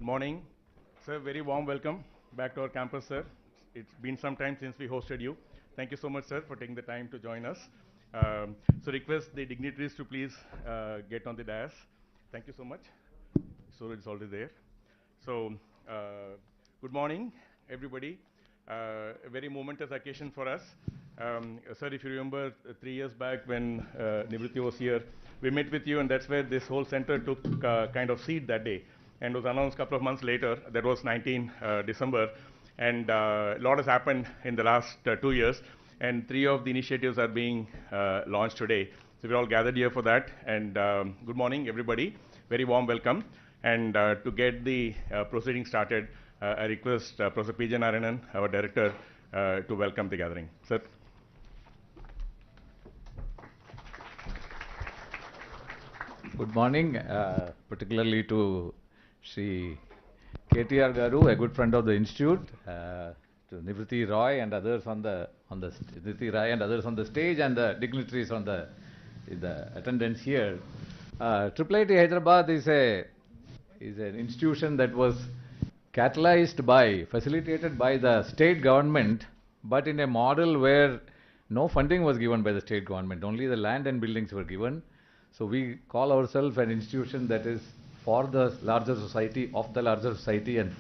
Good morning. Sir, very warm welcome back to our campus, sir. It's been some time since we hosted you. Thank you so much, sir, for taking the time to join us. So request the dignitaries to please get on the dais. Thank you so much. So it's already there. So good morning, everybody. A very momentous occasion for us. Sir, if you remember 3 years back when Nivriti was here, we met with you, and that's where this whole center took kind of seed that day, and was announced a couple of months later. That was 19 December, and a lot has happened in the last 2 years, and 3 of the initiatives are being launched today. So we're all gathered here for that, and good morning, everybody. Very warm welcome. And to get the proceeding started, I request Professor P. J. Narayanan, our director, to welcome the gathering. Sir. Good morning, particularly to Sri KTR Garu, a good friend of the institute, to Nivriti Roy and others on the Nivriti Rai and others on the stage, and the dignitaries on the attendance here. IIIT Hyderabad is an institution that was facilitated by the state government, but in a model where no funding was given by the state government, only the land and buildings were given. So we call ourselves an institution that is for the larger society, of the larger society, and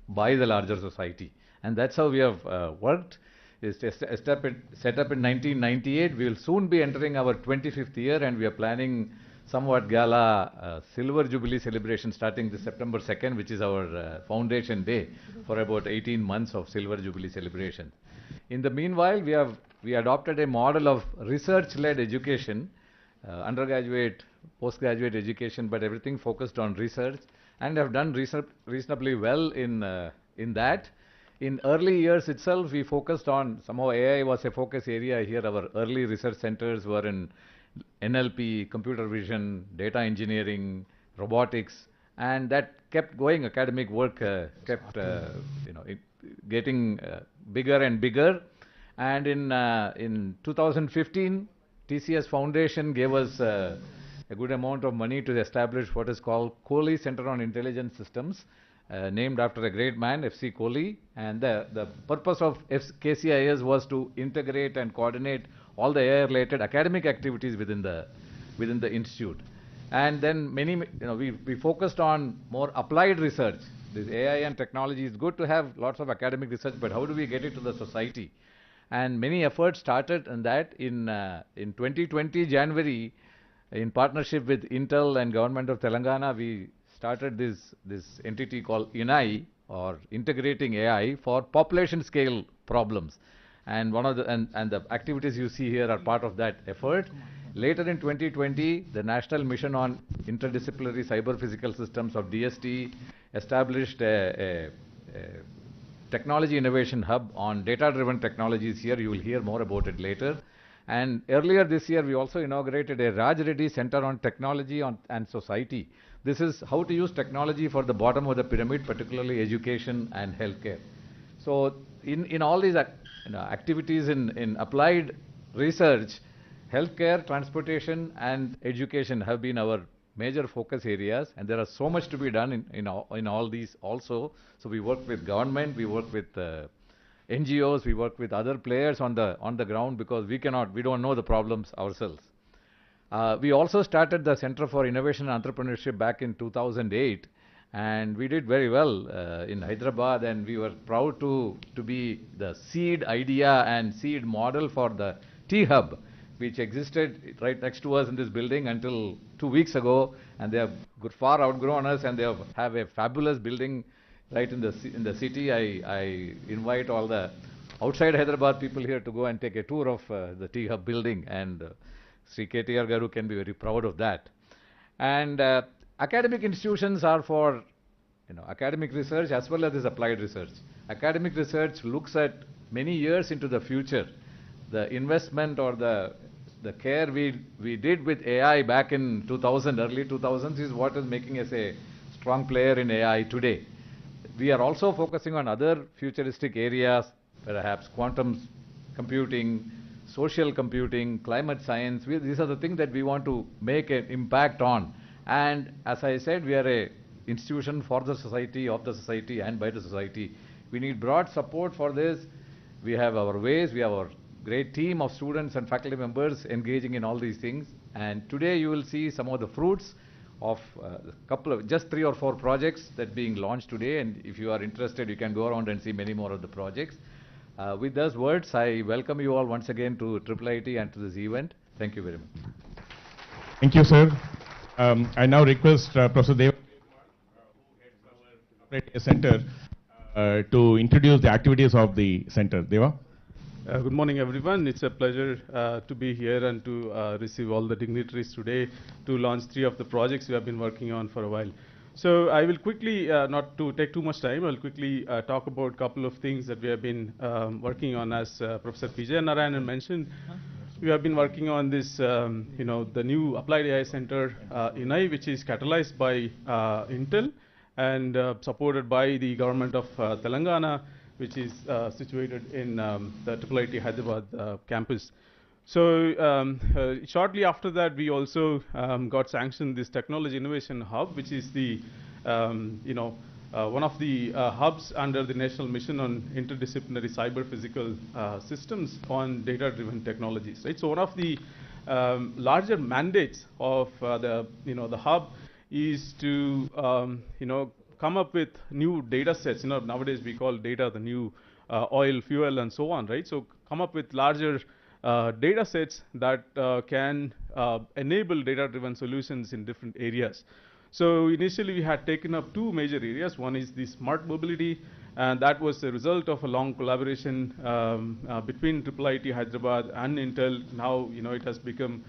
by the larger society. And that's how we have worked. It's set up in 1998. We will soon be entering our 25th year, and we are planning somewhat gala Silver Jubilee celebration starting this September 2nd, which is our foundation day for about 18 months of Silver Jubilee celebration. In the meanwhile, we adopted a model of research-led education, undergraduate, postgraduate education, but everything focused on research, and have done reasonably well in that. In early years itself, we focused on, somehow AI was a focus area here. Our early research centers were in NLP, computer vision, data engineering, robotics, and that kept going. Academic work kept getting bigger and bigger. And in 2015, TCS Foundation gave us a good amount of money to establish what is called Kohli Center on Intelligent Systems, named after a great man, F.C. Kohli. And the purpose of KCIS was to integrate and coordinate all the AI-related academic activities within the institute. And then we focused on more applied research. This AI and technology is good to have lots of academic research, but how do we get it to the society? And many efforts started on that. In 2020 January, in partnership with Intel and Government of Telangana, we started this entity called INAI, or Integrating AI for Population Scale Problems. And the activities you see here are part of that effort. Later in 2020, the National Mission on Interdisciplinary Cyber Physical Systems, of DST, established a technology innovation hub on data-driven technologies here. You will hear more about it later. And earlier this year, we also inaugurated a Raj Reddy Center on Technology and Society. This is how to use technology for the bottom of the pyramid, particularly education and healthcare. So in all these activities in applied research, healthcare, transportation, and education have been our major focus areas, and there are so much to be done in all these also. So we work with government, we work with NGOs, we work with other players on the ground, because we don't know the problems ourselves. We also started the Center for Innovation and Entrepreneurship back in 2008, and we did very well in Hyderabad, and we were proud to be the seed idea and seed model for the T-Hub, which existed right next to us in this building until 2 weeks ago, and they have far outgrown us, and they have a fabulous building right in the city. I invite all the outside Hyderabad people here to go and take a tour of the T-Hub building, and Sri KTR Garu can be very proud of that. And academic institutions are for academic research as well as this applied research. Academic research looks at many years into the future. The investment or the care we did with AI back in early 2000s is what is making us a strong player in AI today. We are also focusing on other futuristic areas, perhaps quantum computing, social computing, climate science. These are the things that we want to make an impact on. And as I said, we are a institution for the society, of the society, and by the society. We need broad support for this. We have our ways, we have our great team of students and faculty members engaging in all these things. And today you will see some of the fruits of just 3 or 4 projects that being launched today. And if you are interested, you can go around and see many more of the projects. With those words, I welcome you all once again to IIIT and to this event. Thank you very much. Thank you, sir. I now request Professor Deva, who heads our Applied AI Center, to introduce the activities of the center. Deva? Good morning, everyone. It's a pleasure to be here and to receive all the dignitaries today to launch 3 of the projects we have been working on for a while. So I will quickly, not to take too much time, I'll quickly talk about a couple of things that we have been working on. As Professor P.J. Narayanan mentioned, we have been working on this, the new Applied AI Center INAI, which is catalyzed by Intel and supported by the government of Telangana, which is situated in the IIIT Hyderabad campus. So shortly after that, we also got sanctioned this Technology Innovation Hub, which is the, one of the hubs under the National Mission on Interdisciplinary Cyber-Physical Systems on Data-Driven Technologies. Right? So one of the larger mandates of the hub is to, come up with new data sets. Nowadays we call data the new oil, fuel, and so on, right? So come up with larger data sets that can enable data-driven solutions in different areas. So initially we had taken up 2 major areas. One is the smart mobility, and that was the result of a long collaboration between IIIT Hyderabad and Intel. Now, it has become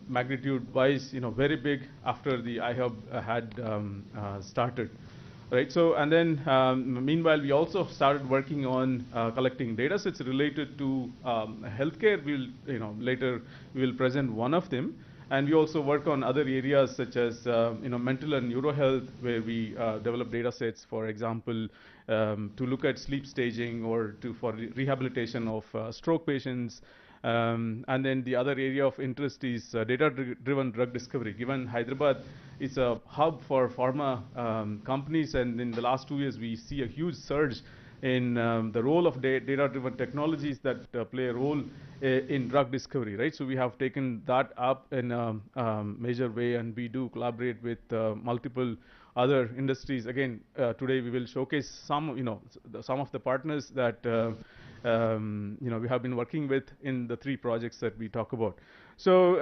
magnitude-wise, very big after the iHub had started, right? So, and then meanwhile, we also started working on collecting data sets related to healthcare. Later we will present one of them, and we also work on other areas such as mental and neuro health, where we develop data sets, for example, to look at sleep staging or for rehabilitation of stroke patients. And then the other area of interest is data-driven drug discovery. Given Hyderabad is a hub for pharma companies, and in the last 2 years we see a huge surge in the role of data-driven technologies that play a role in drug discovery, right? So we have taken that up in a major way, and we do collaborate with multiple other industries. Again, today we will showcase some of the partners that we have been working with in the 3 projects that we talk about. So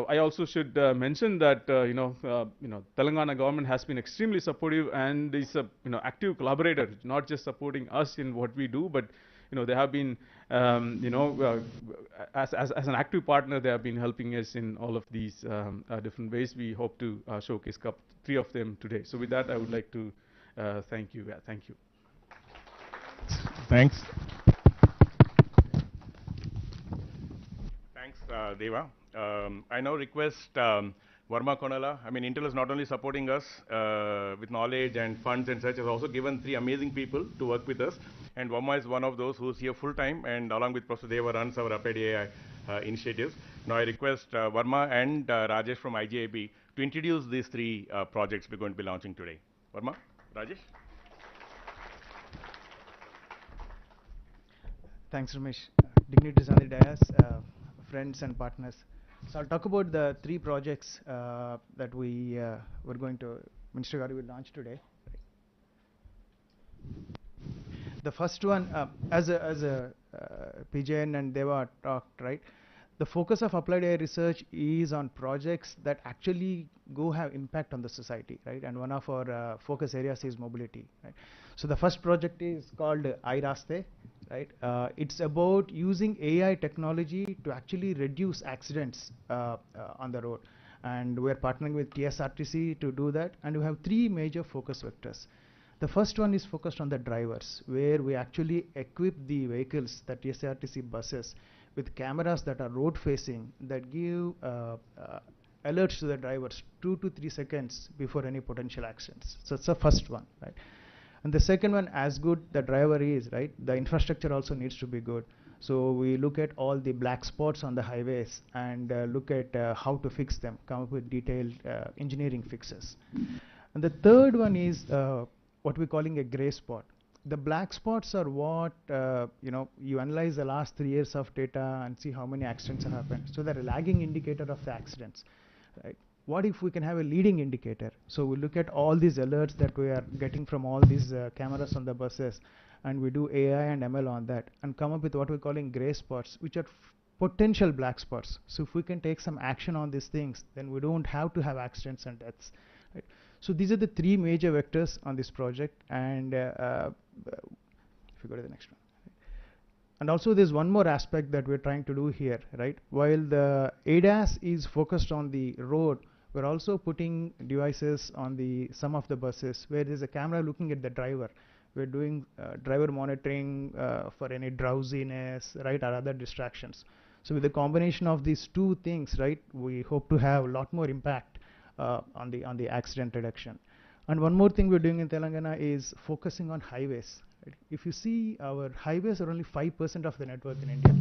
I also should mention that Telangana government has been extremely supportive and is a active collaborator, not just supporting us in what we do, but they have been as an active partner. They have been helping us in all of these different ways. We hope to showcase 3 of them today. So with that, I would like to thank you. Thank you. Thanks. Thanks, Deva. I now request Varma Konala. Intel is not only supporting us with knowledge and funds and such, has also given 3 amazing people to work with us. And Varma is one of those who's here full time, and along with Professor Deva runs our Applied AI initiatives. Now I request Varma and Rajesh from IGIB to introduce these 3 projects we're going to be launching today. Varma, Rajesh. Thanks, Ramesh. Dignitaries on the dais, friends and partners. So I'll talk about the 3 projects that we're going to, Minister Garu will launch today. The first one, as PJN and Deva talked, right? The focus of applied AI research is on projects that actually have impact on the society, right? And one of our focus areas is mobility, right? So the first project is called iRaste, right? It's about using AI technology to actually reduce accidents on the road. And we're partnering with TSRTC to do that. And we have 3 major focus vectors. The first one is focused on the drivers, where we actually equip the vehicles, the TSRTC buses, with cameras that are road facing, that give alerts to the drivers 2 to 3 seconds before any potential accidents. So it's the first one, right? And the second one, as good the driver is, right, the infrastructure also needs to be good. So we look at all the black spots on the highways and look at how to fix them, come up with detailed engineering fixes. And the third one is what we're calling a gray spot. The black spots are what, you analyze the last 3 years of data and see how many accidents have happened. So they're a lagging indicator of the accidents, right? What if we can have a leading indicator? So we look at all these alerts that we are getting from all these cameras on the buses, and we do AI and ML on that and come up with what we're calling gray spots, which are potential black spots. So if we can take some action on these things, then we don't have to have accidents and deaths, right? So these are the three major vectors on this project, and if you go to the next one. And also there's one more aspect that we're trying to do here, right? While the ADAS is focused on the road, we're also putting devices on some of the buses where there's a camera looking at the driver. We're doing driver monitoring for any drowsiness, right, or other distractions. So with the combination of these two things, right, we hope to have a lot more impact on the accident reduction. And one more thing we're doing in Telangana is focusing on highways. Right? If you see, our highways are only 5% of the network in India,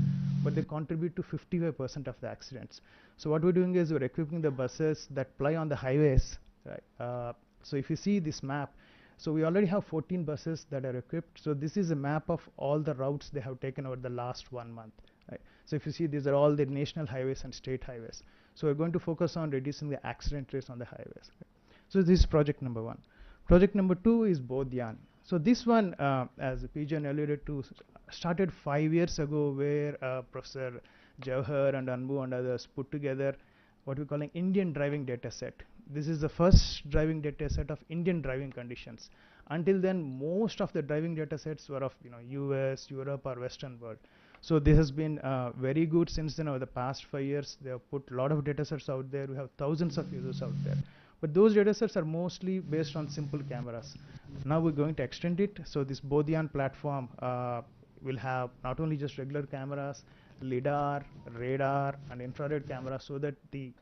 but they contribute to 55% of the accidents. So what we're doing is we're equipping the buses that ply on the highways. Right? So if you see this map, so we already have 14 buses that are equipped. So this is a map of all the routes they have taken over the last 1 month. Right? So if you see, these are all the national highways and state highways. So we're going to focus on reducing the accident rates on the highways. Right? So this is project number 1. Project number 2 is Bodhyan. So this one, as PJ alluded to, started 5 years ago, where Professor Jawahar and Anbu and others put together what we call an Indian driving data set. This is the first driving data set of Indian driving conditions. Until then, most of the driving data sets were of US, Europe, or Western world. So this has been very good since then. Over the past 5 years, they have put a lot of data sets out there. We have thousands of users out there. But those data sets are mostly based on simple cameras. Now we're going to extend it. So this Bodhyan platform will have not only just regular cameras, LiDAR, radar, and infrared cameras, so that the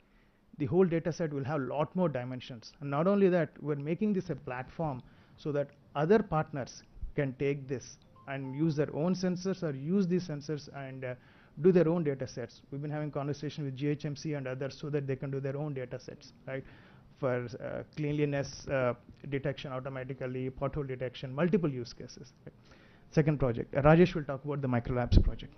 whole data set will have a lot more dimensions. And not only that, we're making this a platform so that other partners can take this and use their own sensors or use these sensors and do their own data sets. We've been having conversation with GHMC and others so that they can do their own data sets, right? For cleanliness detection automatically, pothole detection, multiple use cases. Right? Second project. Rajesh will talk about the Microlabs project.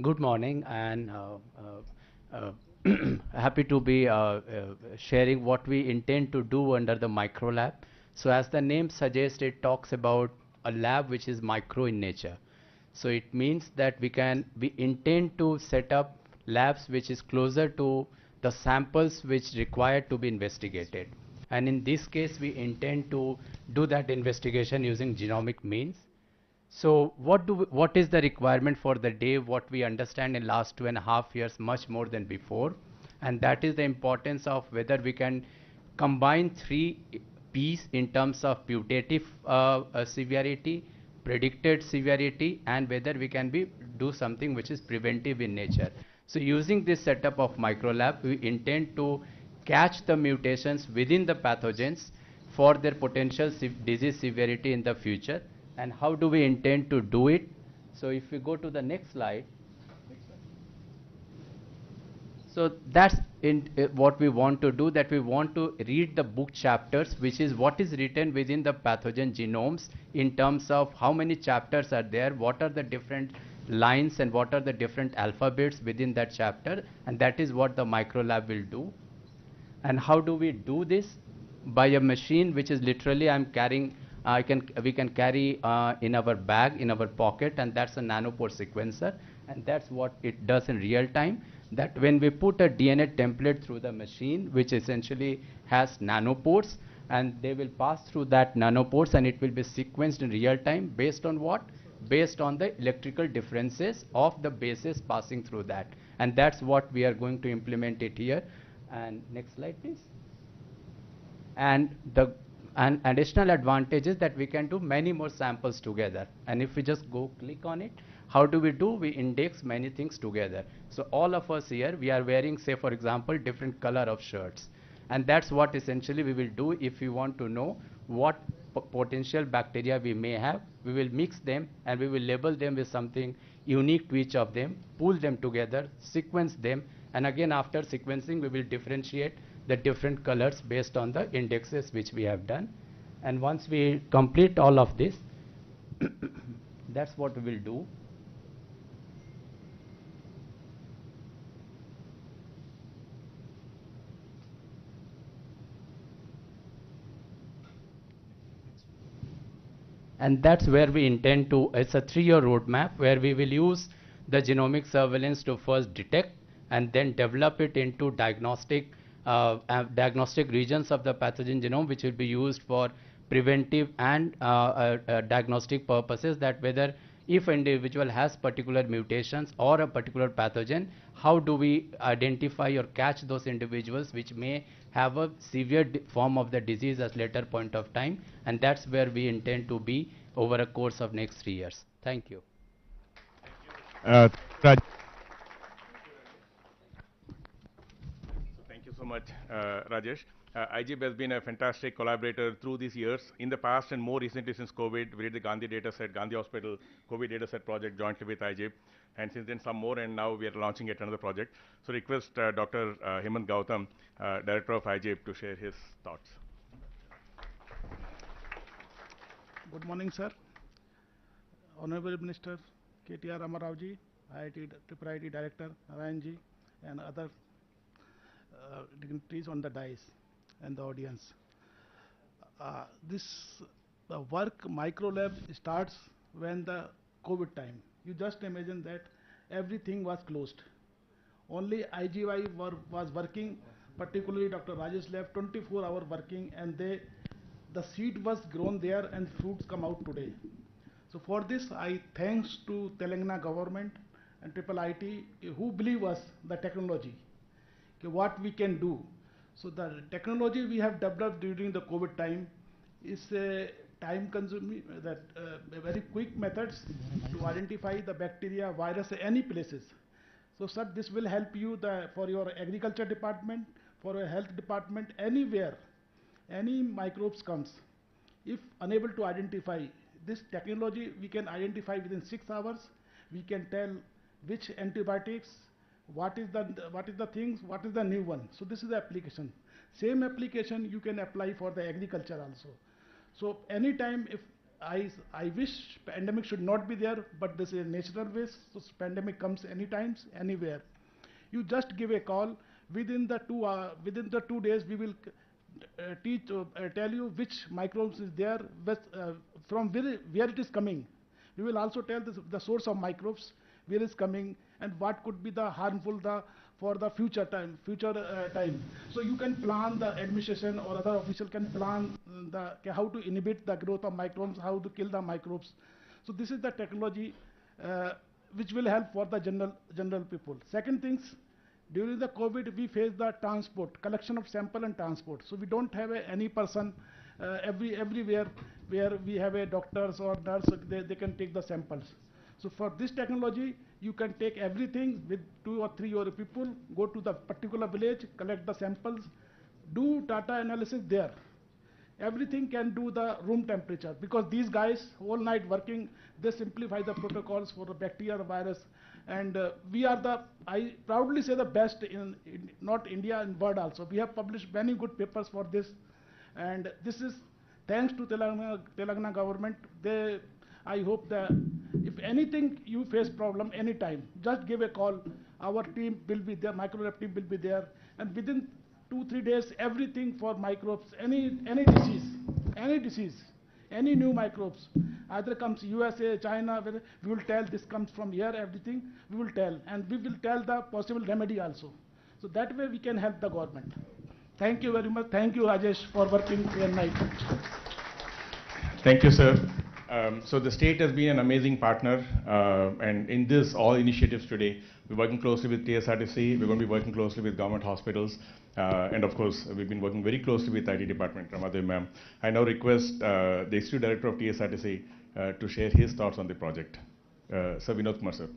Good morning, and happy to be sharing what we intend to do under the Microlab. So as the name suggests, it talks about a lab which is micro in nature. So it means that we intend to set up labs which is closer to the samples which require to be investigated. And in this case, we intend to do that investigation using genomic means. So what is the requirement for the day? What we understand in last 2.5 years, much more than before, and that is the importance of whether we can combine 3 P's in terms of putative severity, predicted severity, and whether we can do something which is preventive in nature. So using this setup of Microlab, we intend to catch the mutations within the pathogens for their potential disease severity in the future. And how do we intend to do it? So if we go to the next slide. So that's what we want to do, that we want to read the book chapters, which is what is written within the pathogen genomes in terms of how many chapters are there, what are the different lines, and what are the different alphabets within that chapter, and that is what the Microlab will do. And how do we do this? By a machine which is literally I'm carrying, we can carry in our bag, in our pocket, and that's a Nanopore Sequencer, and that's what it does in real time. That when we put a DNA template through the machine, which essentially has nanopores, and they will pass through that nanopores, and it will be sequenced in real time based on what? Based on the electrical differences of the bases passing through that. And that's what we are going to implement it here. And next slide, please. And an additional advantage is that we can do many more samples together. And if we just go click on it, how do? We index many things together. So all of us here, we are wearing, say for example, different color of shirts. And that's what essentially we will do. If we want to know what potential bacteria we may have, we will mix them and we will label them with something unique to each of them, pull them together, sequence them, and again after sequencing we will differentiate the different colors based on the indexes which we have done. And once we complete all of this, that's what we will do. And that's where we intend to, it's a 3-year roadmap where we will use the genomic surveillance to first detect and then develop it into diagnostic regions of the pathogen genome, which will be used for preventive and diagnostic purposes, that whether if individual has particular mutations or a particular pathogen, how do we identify or catch those individuals which may have a severe form of the disease at later point of time. And that's where we intend to be over a course of next 3 years. Thank you. Raj. Thank you so much, Rajesh. IGB has been a fantastic collaborator through these years. In the past and more recently since COVID, we did the Gandhi dataset, Gandhi Hospital COVID dataset project jointly with IGB. And since then some more, and now we are launching yet another project. So request Dr. Hemant Gautam, Director of IGB, to share his thoughts. Good morning, sir. Honorable Minister KTR Ramarao-ji, Triple IT Director Narayan-ji, and other dignitaries on the dais and the audience. The work Microlab starts when the COVID time. You just imagine that everything was closed. Only IGY was working, particularly Dr. Rajesh lab, 24-hour working, and the seed was grown there and fruits come out today. So for this, I thanks to Telangana government and Triple IT who believe us the technology, what we can do. So the technology we have developed during the COVID time is a time consuming, very quick methods to identify the bacteria, virus, any places. So sir, this will help you for your agriculture department, for your health department, anywhere, any microbes comes. If unable to identify this technology, we can identify within 6 hours. We can tell which antibiotics, what is the things, what is the new one. So this is the application. Same application you can apply for the agriculture also. So anytime, if I wish pandemic should not be there, but this is a natural way, so pandemic comes anytime, anywhere. You just give a call. Within the 2 days, we will tell you which microbes is there, from where it is coming. We will also tell the source of microbes, where is coming, and what could be the harmful for the future time. So you can plan, the administration or other official can plan how to inhibit the growth of microbes, how to kill the microbes. So this is the technology which will help for the general people. Second things, during the COVID, we face the transport, collection of sample and transport. So we don't have any person everywhere where we have a doctors or nurse, they can take the samples. So for this technology, you can take everything with 2 or 3 or people, go to the particular village, collect the samples, do data analysis there. Everything can do the room temperature, because these guys all night working, they simplify the protocols for the bacteria, virus, and we are I proudly say the best in not India, in world also. We have published many good papers for this, and this is thanks to Telangana government. I hope that if anything you face problem anytime, just give a call. Our team will be there, Microlab team will be there, and within 2-3 days, everything for microbes, any disease, any new microbes, either comes USA, China, we will tell this comes from here, everything we will tell, and we will tell the possible remedy also. So that way we can help the government. Thank you very much. Thank you, Rajesh, for working day and night. Thank you, sir. So the state has been an amazing partner, and in this all initiatives today, we're working closely with TSRTC, we're going to be working closely with government hospitals, and of course, we've been working very closely with IT department, Ramadev ma'am. I now request the Executive Director of TSRTC to share his thoughts on the project. Sir Vinod Kumar, sir.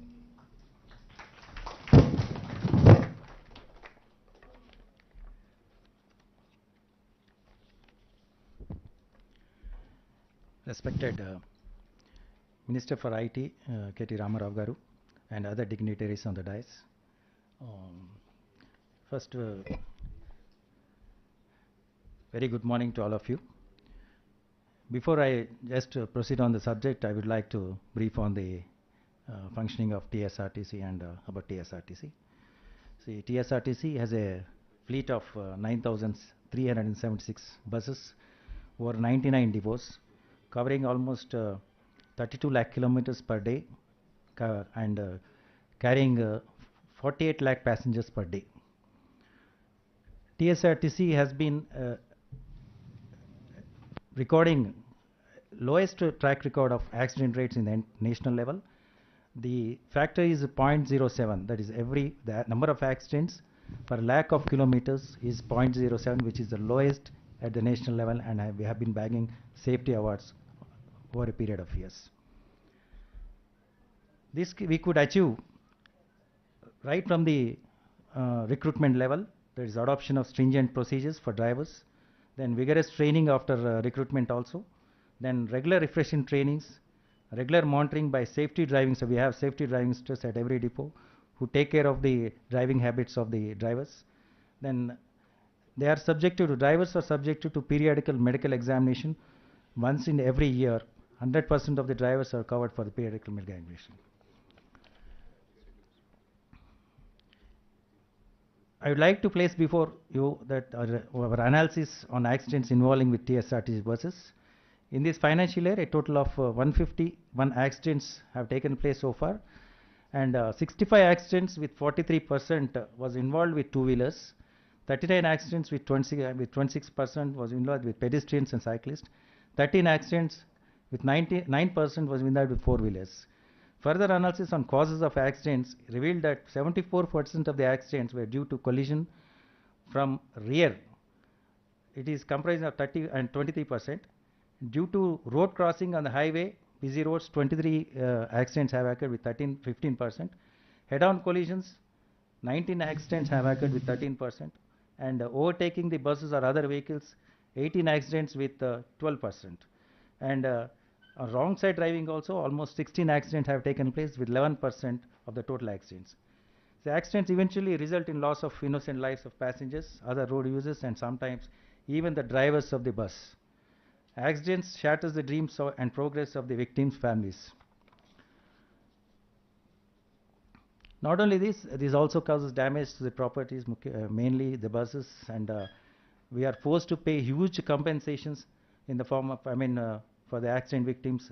Respected Minister for IT, K.T. Ramarao Garu, and other dignitaries on the dais. First, very good morning to all of you. Before I just proceed on the subject, I would like to brief on the functioning of TSRTC and about TSRTC. See, TSRTC has a fleet of 9,376 buses over 99 depots, covering almost 32 lakh kilometers per day and carrying 48 lakh passengers per day. TSRTC has been recording lowest track record of accident rates in the national level. The factor is 0.07, that is the number of accidents per lakh of kilometers is 0.07, which is the lowest at the national level, and we have been bagging safety awards over a period of years. This we could achieve right from the recruitment level. There is adoption of stringent procedures for drivers, then vigorous training after recruitment also, then regular refreshing trainings, regular monitoring by safety driving. So we have safety driving stress at every depot who take care of the driving habits of the drivers. Then drivers are subjected to periodical medical examination once in every year. 100% of the drivers are covered for the periodical medical examination. I would like to place before you that our analysis on accidents involving with TSRTC buses. In this financial year, a total of 151 accidents have taken place so far, and 65 accidents with 43% was involved with two-wheelers, 39 accidents with 26% was involved with pedestrians and cyclists, 13 accidents with 99% was involved with four-wheelers. Further analysis on causes of accidents revealed that 74% of the accidents were due to collision from rear. It is comprised of 30 and 23%. Due to road crossing on the highway, busy roads, 23 accidents have occurred with 15%. Head-on collisions, 19 accidents have occurred with 13%. And overtaking the buses or other vehicles, 18 accidents with 12%. And wrong side driving also, almost 16 accidents have taken place with 11% of the total accidents. The accidents eventually result in loss of innocent lives of passengers, other road users, and sometimes even the drivers of the bus. Accidents shatters the dreams and progress of the victims' families. Not only this also causes damage to the properties, mainly the buses, and we are forced to pay huge compensations in the form of, for the accident victims.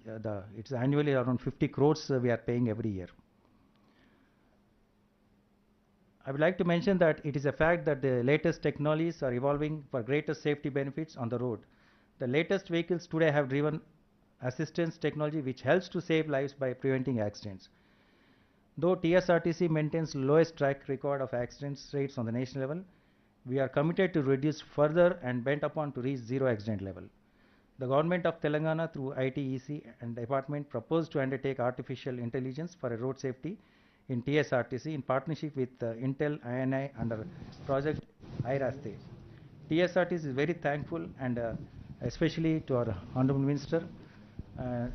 It's annually around 50 crores we are paying every year. I would like to mention that it is a fact that the latest technologies are evolving for greater safety benefits on the road. The latest vehicles today have driven assistance technology which helps to save lives by preventing accidents. Though TSRTC maintains lowest track record of accidents rates on the national level, we are committed to reduce further and bent upon to reach zero accident level. The government of Telangana through ITEC and department proposed to undertake artificial intelligence for road safety in TSRTC in partnership with Intel INI under project iRaste. TSRTC is very thankful and especially to our Honorable Minister.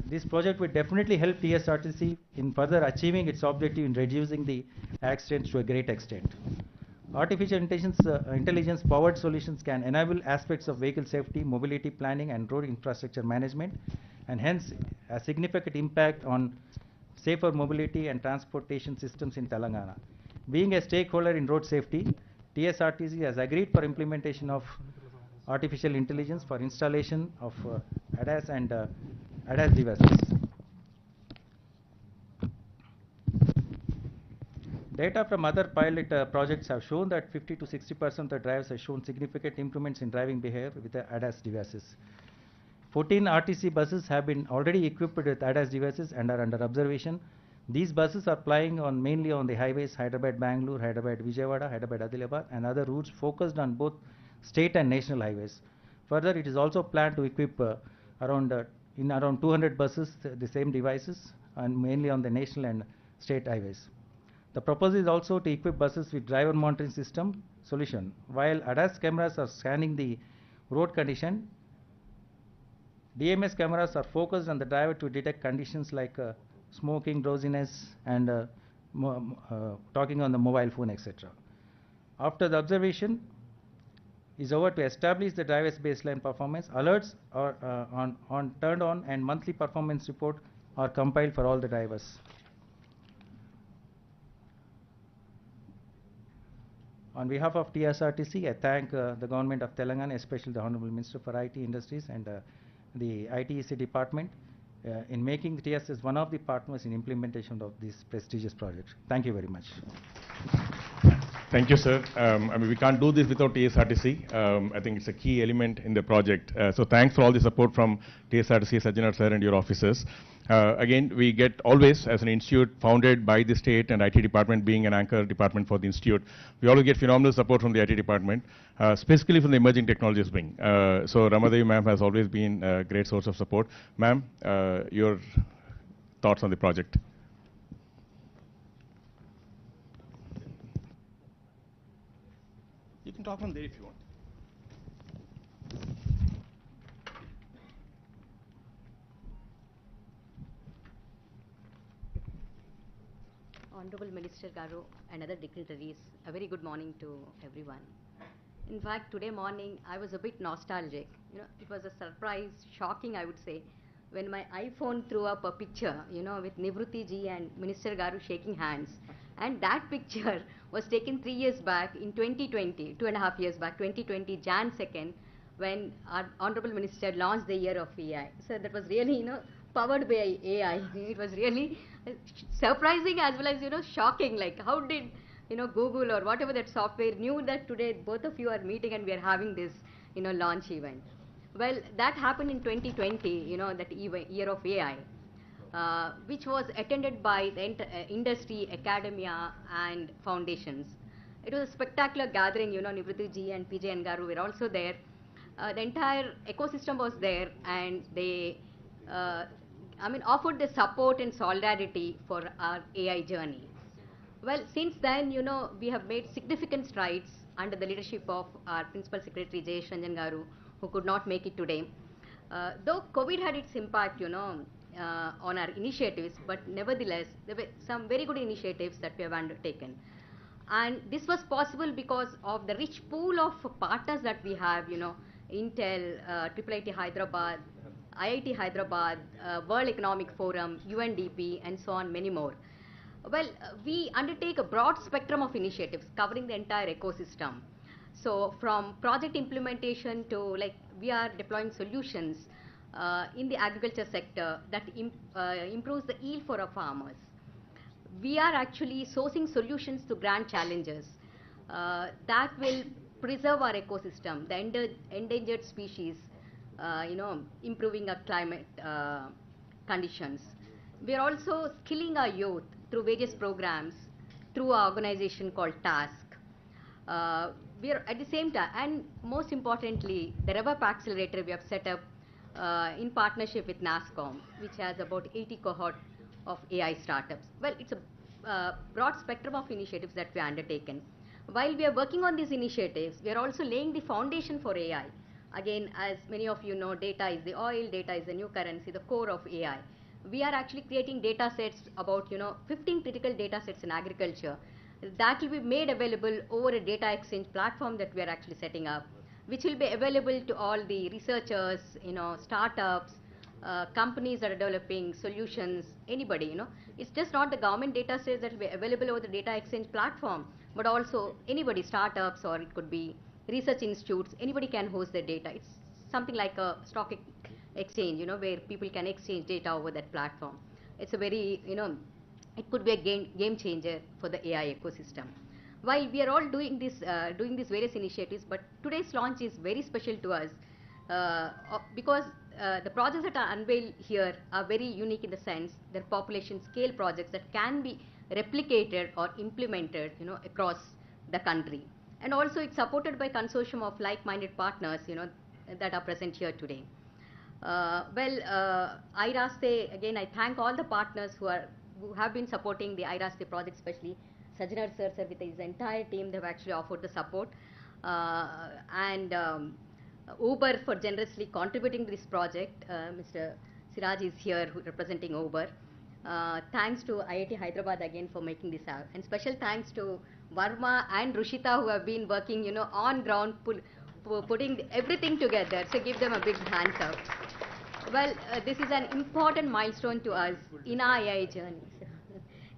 This project will definitely help TSRTC in further achieving its objective in reducing the accidents to a great extent. Artificial intelligence powered solutions can enable aspects of vehicle safety, mobility planning, and road infrastructure management, and hence a significant impact on safer mobility and transportation systems in Telangana. Being a stakeholder in road safety, TSRTC has agreed for implementation of artificial intelligence for installation of ADAS and ADAS devices. Data from other pilot projects have shown that 50 to 60% of the drivers have shown significant improvements in driving behavior with the ADAS devices. 14 RTC buses have been already equipped with ADAS devices and are under observation. These buses are plying mainly on the highways Hyderabad, Bangalore, Hyderabad, Vijayawada, Hyderabad, Adilabad, and other routes focused on both state and national highways. Further, it is also planned to equip around 200 buses the same devices, and mainly on the national and state highways. The proposal is also to equip buses with driver monitoring system solution. While ADAS cameras are scanning the road condition, DMS cameras are focused on the driver to detect conditions like smoking, drowsiness, and talking on the mobile phone, etc. After the observation is over, to establish the driver's baseline performance, alerts are turned on and monthly performance report are compiled for all the drivers. On behalf of TSRTC, I thank the government of Telangana, especially the Honorable Minister for IT Industries and the ITEC department in making TSS one of the partners in implementation of this prestigious project. Thank you very much. Thank you, sir. I mean, we can't do this without TSRTC. I think it's a key element in the project. So thanks for all the support from TSRTC, Sajjanar sir, and your officers. Again, we get always, as an institute founded by the state and IT department being an anchor department for the institute, we always get phenomenal support from the IT department, specifically from the emerging technologies wing. So Ramadevi ma'am has always been a great source of support. Ma'am, your thoughts on the project? You can talk from there if you want. Honorable Minister Garu and other dignitaries, a very good morning to everyone. In fact, today morning I was a bit nostalgic. You know, it was a surprise, shocking I would say, when my iPhone threw up a picture, you know, with Nivruti ji and Minister Garu shaking hands. And that picture was taken 3 years back in 2020, 2.5 years back, 2020, Jan 2nd, when our Honorable Minister launched the year of AI. So that was really, you know, powered by AI. It was really surprising as well as, you know, shocking. Like, how did, you know, Google or whatever that software knew that today both of you are meeting and we are having this, you know, launch event. Well, that happened in 2020, you know, that year of AI, which was attended by the industry, academia, and foundations. It was a spectacular gathering, you know, Nivruti ji and PJ and Garu were also there. The entire ecosystem was there, and they, offered the support and solidarity for our AI journey. Well, since then, you know, we have made significant strides under the leadership of our Principal Secretary Jayesh Ranjan Garu, who could not make it today. Though COVID had its impact, you know, on our initiatives, but nevertheless, there were some very good initiatives that we have undertaken. And this was possible because of the rich pool of partners that we have, you know, Intel, IIIT Hyderabad, IIT Hyderabad, World Economic Forum, UNDP, and so on, many more. Well, we undertake a broad spectrum of initiatives covering the entire ecosystem. So from project implementation to, like, we are deploying solutions in the agriculture sector that improves the yield for our farmers. We are actually sourcing solutions to grand challenges that will preserve our ecosystem, the endangered species, you know, improving our climate conditions. We are also skilling our youth through various programs through our organization called TASK. We are at the same time, and most importantly, the RevUp Accelerator we have set up in partnership with NASSCOM, which has about 80 cohort of AI startups. Well, it's a broad spectrum of initiatives that we are undertaken. While we are working on these initiatives, we are also laying the foundation for AI. Again, as many of you know, data is the oil, data is the new currency, the core of AI. We are actually creating data sets, about, you know, 15 critical data sets in agriculture that will be made available over a data exchange platform that we are actually setting up, which will be available to all the researchers, you know, startups, companies that are developing solutions, anybody, you know. It's just not the government data sets that will be available over the data exchange platform, but also anybody, startups, or it could be research institutes, anybody can host their data. It's something like a stock exchange, you know, where people can exchange data over that platform. It's a very, you know, it could be a game changer for the AI ecosystem. While we are all doing these various initiatives, but today's launch is very special to us because the projects that are unveiled here are very unique in the sense they're population scale projects that can be replicated or implemented, you know, across the country. And also it's supported by consortium of like-minded partners, you know, that are present here today. IRASTE, again, I thank all the partners who have been supporting the IRASTE project, especially Sajjanar sir with his entire team. They've actually offered the support. Uber for generously contributing to this project. Mr. Siraj is here representing Uber. Thanks to IIT Hyderabad again for making this out. And special thanks to Varma and Rushita who have been working, on ground, putting everything together. So give them a big hands up. Well, this is an important milestone to us in our AI journey.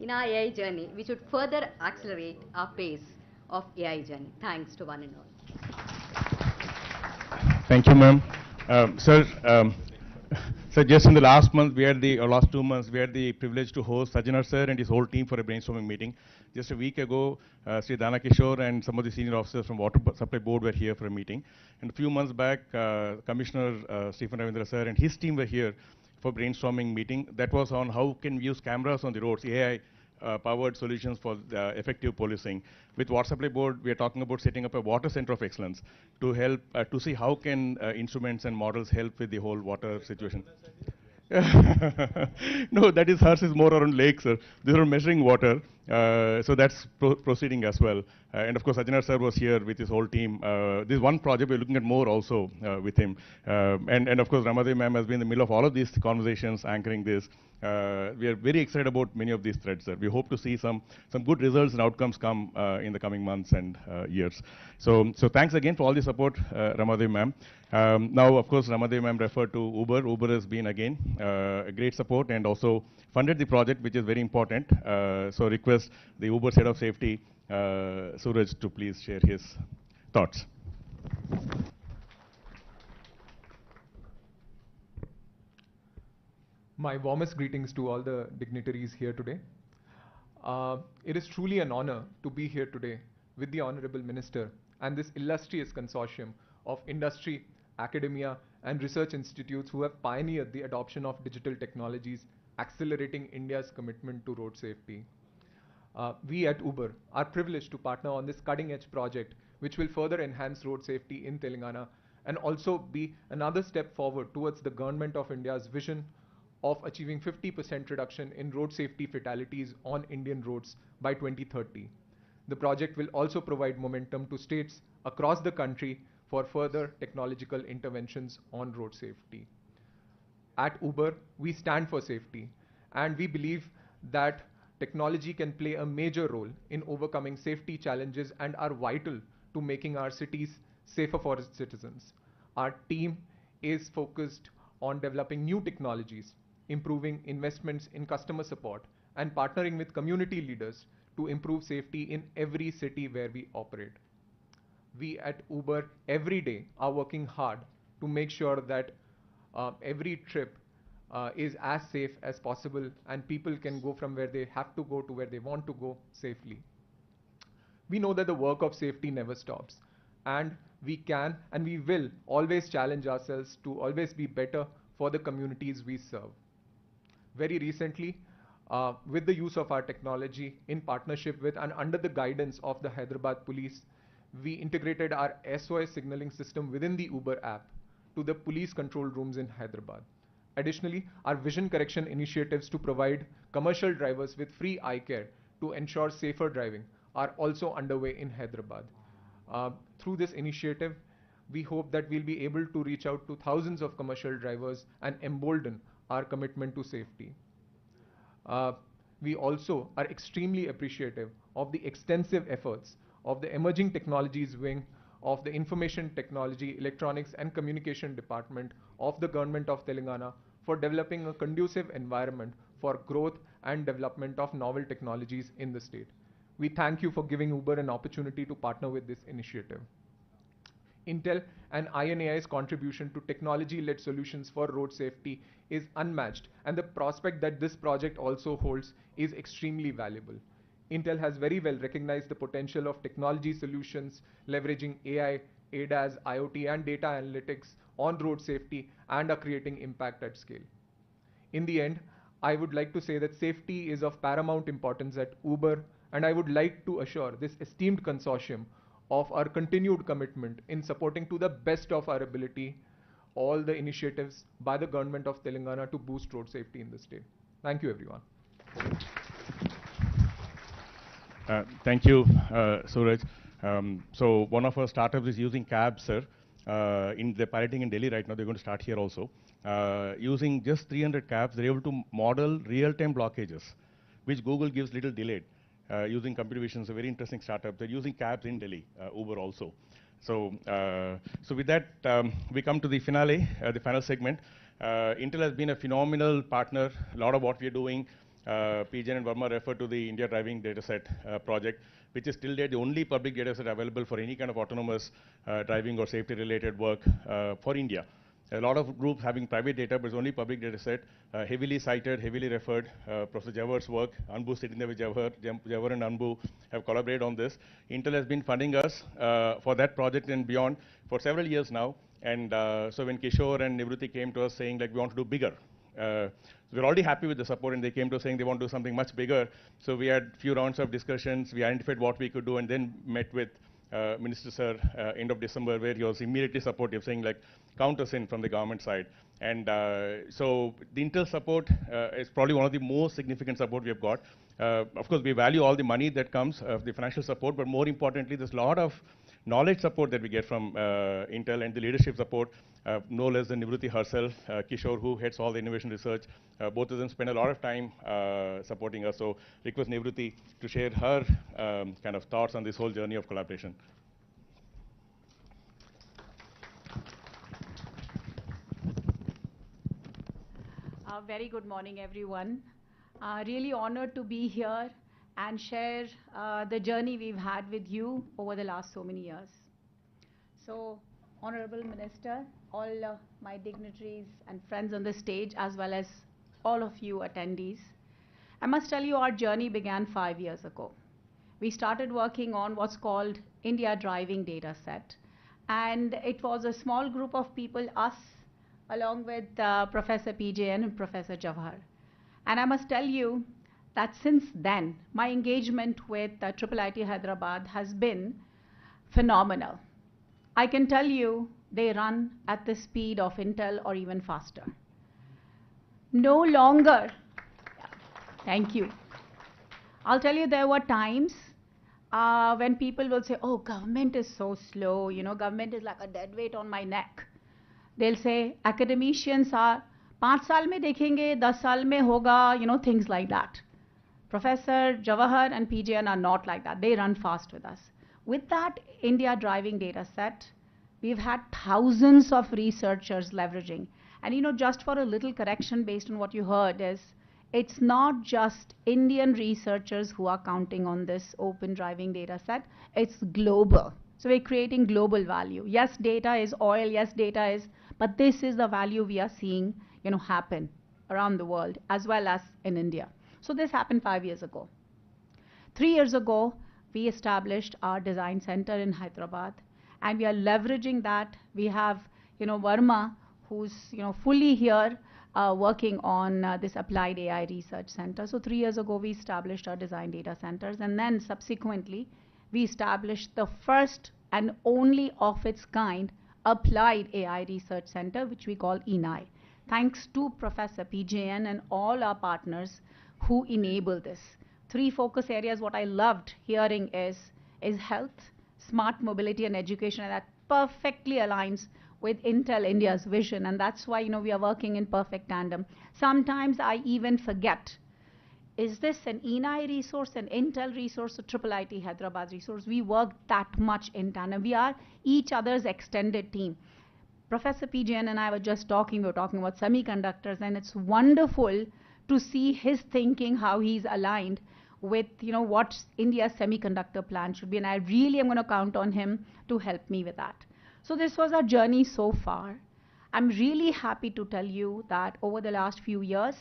In our AI journey, we should further accelerate our pace of AI journey. Thanks to one and all. Thank you, ma'am. Sir, so just in the last month, or last 2 months, we had the privilege to host Sajana sir and his whole team for a brainstorming meeting. Just a week ago, Sri Dana Kishore and some of the senior officers from Water Supply Board were here for a meeting. And a few months back, Commissioner Stephen Ravindra sir and his team were here for brainstorming meeting. That was on how can we use cameras on the roads, AI powered solutions for effective policing. With Water Supply Board, we are talking about setting up a water center of excellence to help to see how can instruments and models help with the whole water situation. No, that is hers is more around lakes, sir. These are measuring water, so that's proceeding as well. And of course, Ajana sir was here with his whole team. This one project we're looking at more also with him, and of course, Ramadevi ma'am has been in the middle of all of these conversations, anchoring this. We are very excited about many of these threads, sir. We hope to see some good results and outcomes come in the coming months and years. So thanks again for all the support, Ramadevi ma'am. Now, of course, Ramadevi ma'am referred to Uber. Uber has been again a great support and also funded the project, which is very important. So request the Uber head of safety, Suraj, to please share his thoughts. My warmest greetings to all the dignitaries here today. It is truly an honor to be here today with the Honorable Minister and this illustrious consortium of industry, academia, and research institutes who have pioneered the adoption of digital technologies, accelerating India's commitment to road safety. We at Uber are privileged to partner on this cutting-edge project, which will further enhance road safety in Telangana and also be another step forward towards the Government of India's vision of achieving 50% reduction in road safety fatalities on Indian roads by 2030. The project will also provide momentum to states across the country for further technological interventions on road safety. At Uber, we stand for safety, and we believe that technology can play a major role in overcoming safety challenges and are vital to making our cities safer for its citizens. Our team is focused on developing new technologies, improving investments in customer support, and partnering with community leaders to improve safety in every city where we operate. We at Uber every day are working hard to make sure that every trip is as safe as possible and people can go from where they have to go to where they want to go safely. We know that the work of safety never stops, and we can and we will always challenge ourselves to always be better for the communities we serve. Very recently, with the use of our technology in partnership with and under the guidance of the Hyderabad police, we integrated our SOS signaling system within the Uber app to the police control rooms in Hyderabad. Additionally, our vision correction initiatives to provide commercial drivers with free eye care to ensure safer driving are also underway in Hyderabad. Through this initiative, we hope that we'll be able to reach out to thousands of commercial drivers and embolden our commitment to safety. We also are extremely appreciative of the extensive efforts of the Emerging Technologies Wing of the Information Technology, Electronics and Communication Department of the Government of Telangana for developing a conducive environment for growth and development of novel technologies in the state. We thank you for giving Uber an opportunity to partner with this initiative. Intel and INAI's contribution to technology-led solutions for road safety is unmatched, and the prospect that this project also holds is extremely valuable. Intel has very well recognized the potential of technology solutions leveraging AI, ADAS, IoT, and data analytics on road safety and are creating impact at scale. In the end, I would like to say that safety is of paramount importance at Uber, and I would like to assure this esteemed consortium of our continued commitment in supporting to the best of our ability all the initiatives by the Government of Telangana to boost road safety in the state. Thank you, everyone. Thank you, Suraj. So one of our startups is using cabs, sir, in the piloting in Delhi right now. They're going to start here also. Using just 300 cabs, they're able to model real-time blockages, which Google gives little delayed. Using computer vision, it's a very interesting startup. They're using cabs in Delhi, Uber also. So, so with that, we come to the finale, the final segment. Intel has been a phenomenal partner. A lot of what we are doing, PJ and Verma refer to the India Driving Dataset project, which is till date the only public dataset available for any kind of autonomous driving or safety-related work for India. A lot of groups having private data, but it's only public data set, heavily cited, heavily referred. Professor Jawahar's work, Anbu sitting there with Jawahar and Anbu have collaborated on this. Intel has been funding us for that project and beyond for several years now. And so when Kishore and Nivruti came to us saying like we want to do bigger, we're already happy with the support, and they came to us saying they want to do something much bigger. So we had a few rounds of discussions, we identified what we could do, and then met with Minister Sir end of December, where he was immediately supportive, saying like, count us in from the government side. And so the Intel support is probably one of the most significant support we have got. Of course, we value all the money that comes, the financial support, but more importantly, there's a lot of knowledge support that we get from Intel, and the leadership support, no less than Nivruti herself, Kishore, who heads all the innovation research. Both of them spend a lot of time supporting us. So request Nivruti to share her kind of thoughts on this whole journey of collaboration. Very good morning, everyone. Really honored to be here and share the journey we've had with you over the last so many years. So, Honorable Minister, all my dignitaries and friends on the stage, as well as all of you attendees, I must tell you our journey began 5 years ago. We started working on what's called India Driving Dataset, and it was a small group of people, us, along with Professor PJN and Professor Jawahar. And I must tell you that since then, my engagement with IIIT Hyderabad has been phenomenal. I can tell you they run at the speed of Intel or even faster. No longer, thank you. I'll tell you there were times when people will say, oh, government is so slow, you know, government is like a dead weight on my neck. They'll say academicians are 5 saal mein dekhenge, 10 saal mein hoga, you know, things like that. Professor Jawahar and PJN are not like that. They run fast with us. With that India Driving data set, we've had thousands of researchers leveraging. And you know, just for a little correction based on what you heard is, it's not just Indian researchers who are counting on this open driving data set, it's global. So we're creating global value. Yes, data is oil, yes, data is, but this is the value we are seeing, you know, happen around the world as well as in India. So this happened 5 years ago. 3 years ago, we established our design center in Hyderabad, and we are leveraging that. We have, you know, Verma, who's, you know, fully here working on this applied AI research center. So 3 years ago, we established our design data centers, and then subsequently, we established the first and only of its kind applied AI research center, which we call ENI. Thanks to Professor PJN and all our partners who enable this. 3 focus areas, what I loved hearing is health, smart mobility, and education, and that perfectly aligns with Intel India's vision, and that's why, you know, we are working in perfect tandem. Sometimes I even forget, is this an ENI resource, an Intel resource, a IIIT Hyderabad resource? We work that much in tandem. We are each other's extended team. Professor PJN and I were just talking, we were talking about semiconductors, and it's wonderful to see his thinking, how he's aligned with, you know, what India's semiconductor plan should be, and I really am going to count on him to help me with that. So this was our journey so far. I'm really happy to tell you that over the last few years,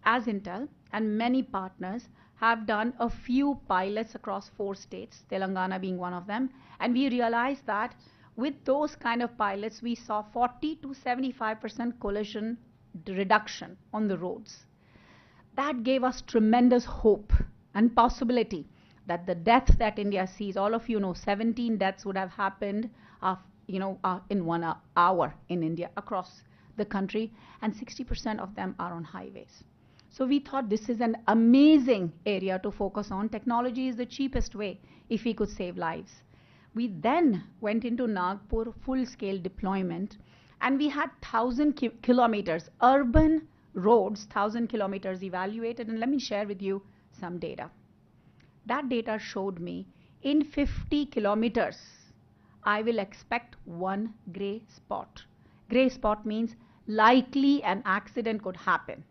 as Intel and many partners have done a few pilots across 4 states, Telangana being one of them, and we realized that with those kind of pilots, we saw 40 to 75% collision reduction on the roads. That gave us tremendous hope and possibility that the death that India sees, all of you know, 17 deaths would have happened in 1 hour in India across the country, and 60% of them are on highways. So we thought this is an amazing area to focus on. Technology is the cheapest way if we could save lives. We then went into Nagpur full-scale deployment, and we had 1,000 kilometers, urban roads, 1,000 kilometers evaluated, and let me share with you some data. That data showed me in 50 kilometers, I will expect one gray spot. Gray spot means likely an accident could happen.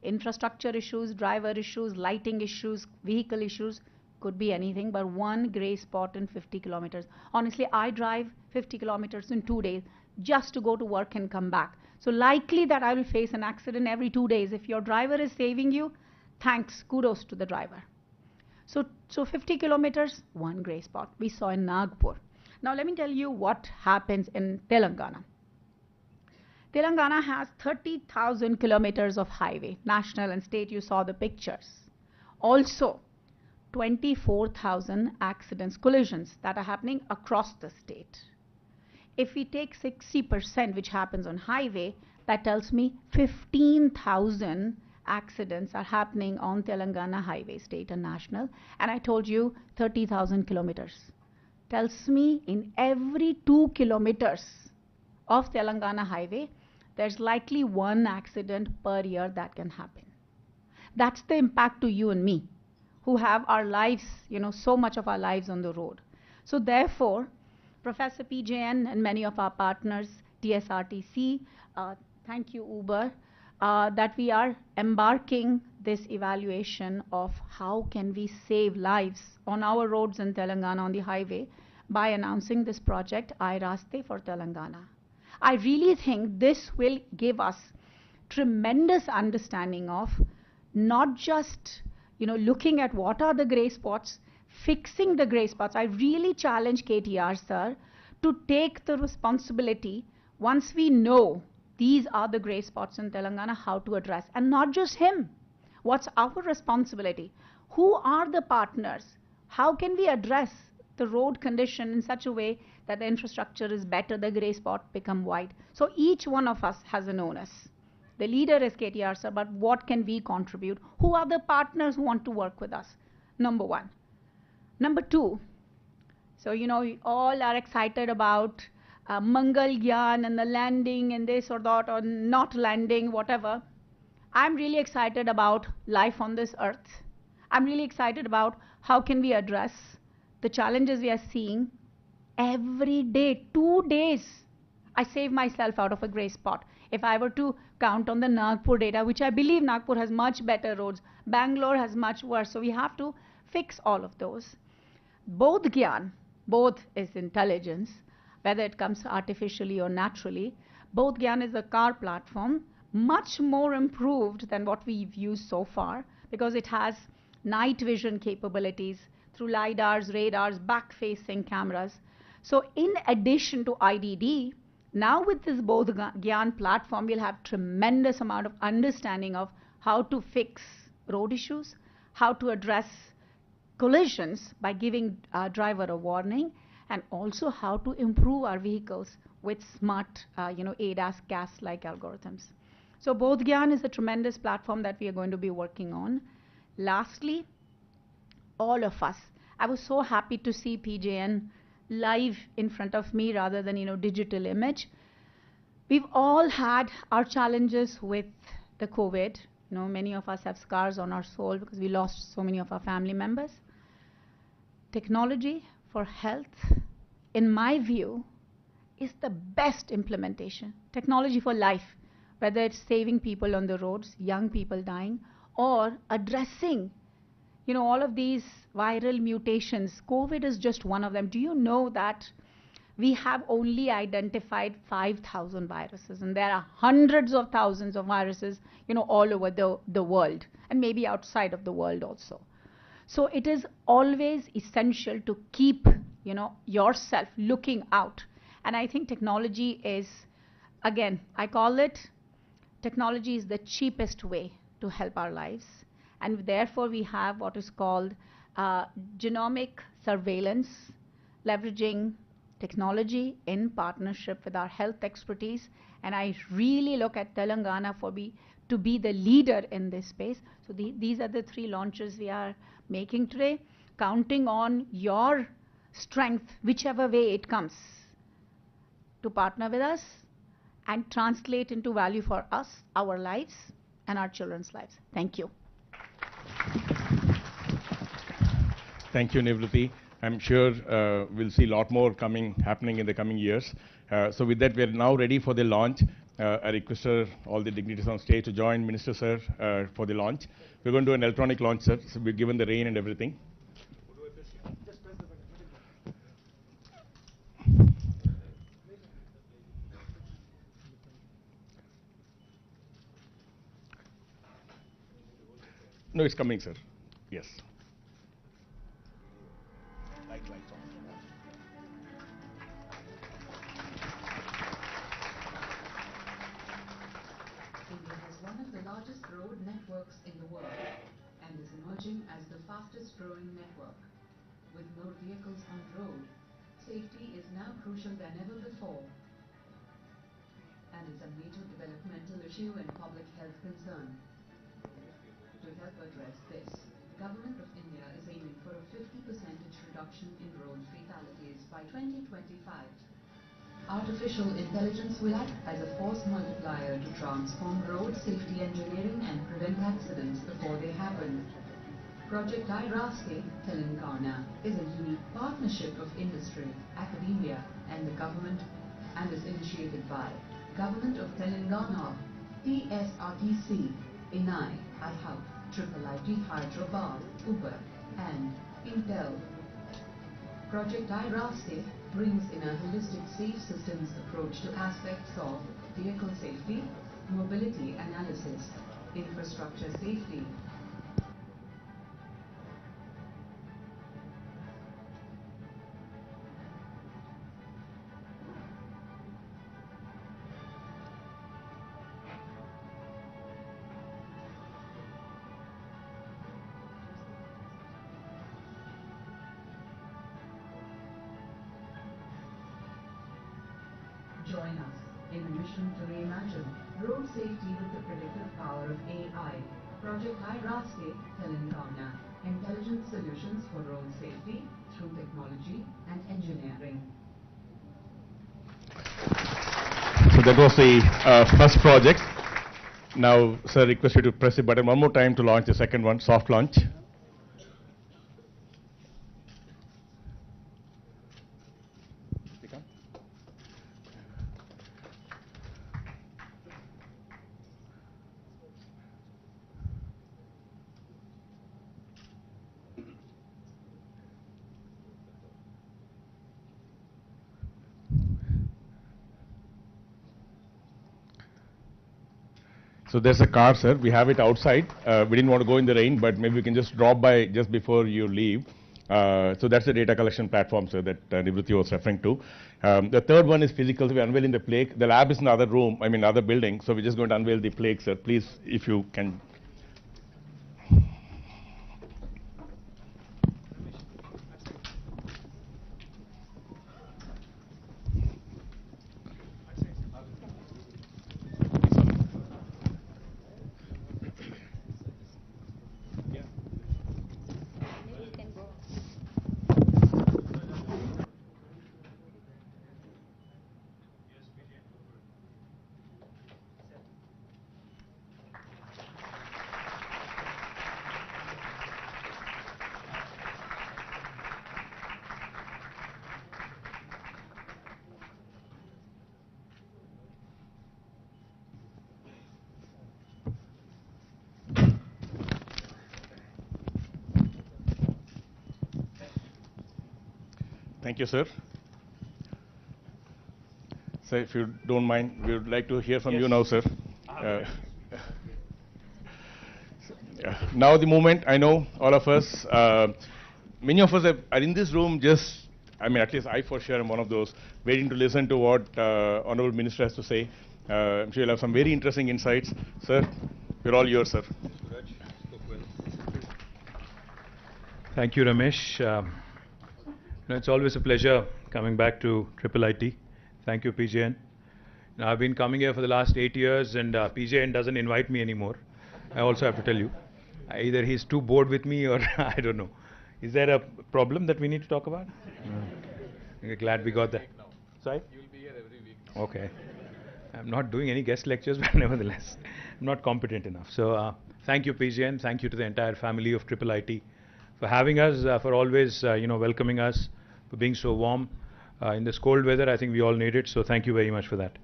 Infrastructure issues, driver issues, lighting issues, vehicle issues, could be anything, but one gray spot in 50 kilometers. Honestly, I drive 50 kilometers in 2 days just to go to work and come back. So likely that I will face an accident every 2 days. If your driver is saving you, thanks, kudos to the driver. So 50 kilometers, one gray spot we saw in Nagpur. Now let me tell you what happens in Telangana. Telangana has 30,000 kilometers of highway, national and state, you saw the pictures. Also, 24,000 accidents, collisions that are happening across the state. If we take 60%, which happens on highway, that tells me 15,000 accidents are happening on Telangana highway, state and national. And I told you 30,000 kilometers. Tells me in every 2 kilometers of Telangana highway, there's likely one accident per year that can happen. That's the impact to you and me, who have our lives, so much of our lives on the road. So therefore, Professor PJN and many of our partners, TSRTC, thank you Uber, that we are embarking this evaluation of how can we save lives on our roads in Telangana on the highway by announcing this project, I Raste for Telangana. I really think this will give us tremendous understanding of not just looking at what are the gray spots, fixing the gray spots. I really challenge KTR, sir, to take the responsibility once we know these are the gray spots in Telangana, how to address. And not just him. What's our responsibility? Who are the partners? How can we address the road condition in such a way that the infrastructure is better, the gray spot become white? So each one of us has an onus. The leader is KTR, sir, but what can we contribute? Who are the partners who want to work with us? Number one. Number two, so we all are excited about Mangal Gyan and the landing and this or that, or not landing, whatever. I'm really excited about life on this earth. I'm really excited about how can we address the challenges we are seeing every day. 2 days, I save myself out of a gray spot. If I were to count on the Nagpur data, which I believe Nagpur has much better roads, Bangalore has much worse, so we have to fix all of those. Both Gyan, both is intelligence, whether it comes artificially or naturally. Both Gyan is a car platform, much more improved than what we've used so far, because it has night vision capabilities through LiDARs, radars, back-facing cameras. So in addition to IDD, now with this both Gyan platform, we'll have tremendous amount of understanding of how to fix road issues, how to address collisions by giving driver a warning, and also how to improve our vehicles with smart, ADAS, gas-like algorithms. So both Gyan is a tremendous platform that we are going to be working on. Lastly, all of us, I was so happy to see PJN live in front of me rather than, digital image. We've all had our challenges with the COVID. Many of us have scars on our soul because we lost so many of our family members. Technology for health, in my view, is the best implementation. Technology for life, whether it's saving people on the roads, young people dying, or addressing, all of these viral mutations. COVID is just one of them. Do you know that we have only identified 5,000 viruses, and there are hundreds of thousands of viruses, all over the world, and maybe outside of the world also. So it is always essential to keep, yourself looking out. And I think technology is, again, I call it, technology is the cheapest way to help our lives. And therefore, we have what is called genomic surveillance, leveraging technology in partnership with our health expertise. And I really look at Telangana to be the leader in this space. So these are the 3 launches we are making today, counting on your strength, whichever way it comes, to partner with us and translate into value for us, our lives, and our children's lives. Thank you. Thank you, Nivruti. I'm sure we'll see a lot more happening in the coming years. So with that, we're now ready for the launch. I request all the dignitaries on stage to join Minister Sir for the launch. We're going to do an electronic launch, sir. So we've given the rain and everything. No, it's coming, sir. Yes. Lights on. India has one of the largest road networks in the world and is emerging as the fastest growing network. With more vehicles on road, safety is now crucial than ever before and is a major developmental issue and public health concern. To help address this, the Government of India is aiming for a 50% reduction in road fatalities by 2025. Artificial intelligence will act as a force multiplier to transform road safety engineering and prevent accidents before they happen. Project iRaste Telangana is a unique partnership of industry, academia and the government and is initiated by Government of Telangana, TSRTC, INAI, iHub, IIIT Hyderabad, Uber and Intel. Project iRaste brings in a holistic safe systems approach to aspects of vehicle safety, mobility analysis, infrastructure safety. Join us in a mission to reimagine road safety with the predictive power of AI. Project iRaste Telangana, intelligent solutions for road safety through technology and engineering. So that was the first project. Now, sir, request you to press the button one more time to launch the second one, soft launch. So there's a car, sir. We have it outside. We didn't want to go in the rain, but maybe we can just drop by just before you leave. So that's the data collection platform, sir, that Nivruti was referring to. The third one is physical. So we're unveiling the plaque. The lab is in another room, another building. So we're just going to unveil the plaque, sir. Please, if you can. Thank you, sir. Sir, if you don't mind, we would like to hear from you now, sir. Now the moment, I know all of us, many of us are in this room just, at least I for sure am one of those, waiting to listen to what Honorable Minister has to say. I'm sure you'll have some very interesting insights. Sir, we're all yours, sir. Thank you, Ramesh. It's always a pleasure coming back to IIIT. Thank you, PJN. I've been coming here for the last 8 years, and PJN doesn't invite me anymore. I also have to tell you. Either he's too bored with me or I don't know. Is there a problem that we need to talk about? Okay, glad we got that. Sorry? You will be here every week. Okay. I'm not doing any guest lectures, but nevertheless, I'm not competent enough. So thank you, PGN. Thank you to the entire family of Triple IT for having us, for always, welcoming us, for being so warm. In this cold weather, I think we all need it. So thank you very much for that.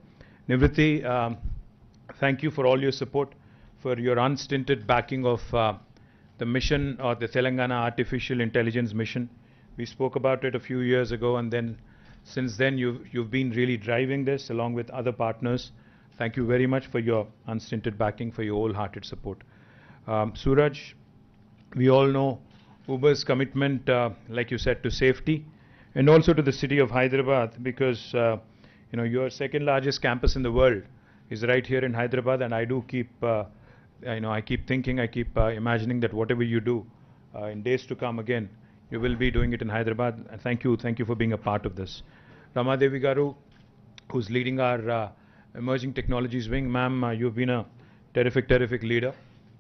Nivriti, thank you for all your support, for your unstinted backing of the mission, or the Telangana Artificial Intelligence Mission. We spoke about it a few years ago, and then since then you've been really driving this along with other partners. Thank you very much for your unstinted backing, for your wholehearted support. Suraj, we all know Uber's commitment, like you said, to safety, and also to the city of Hyderabad, because your second largest campus in the world is right here in Hyderabad, and I do keep, I keep thinking, I keep imagining that whatever you do in days to come again, you will be doing it in Hyderabad. And thank you for being a part of this. Rama Devi Garu, who's leading our emerging technologies wing, ma'am, you've been a terrific leader.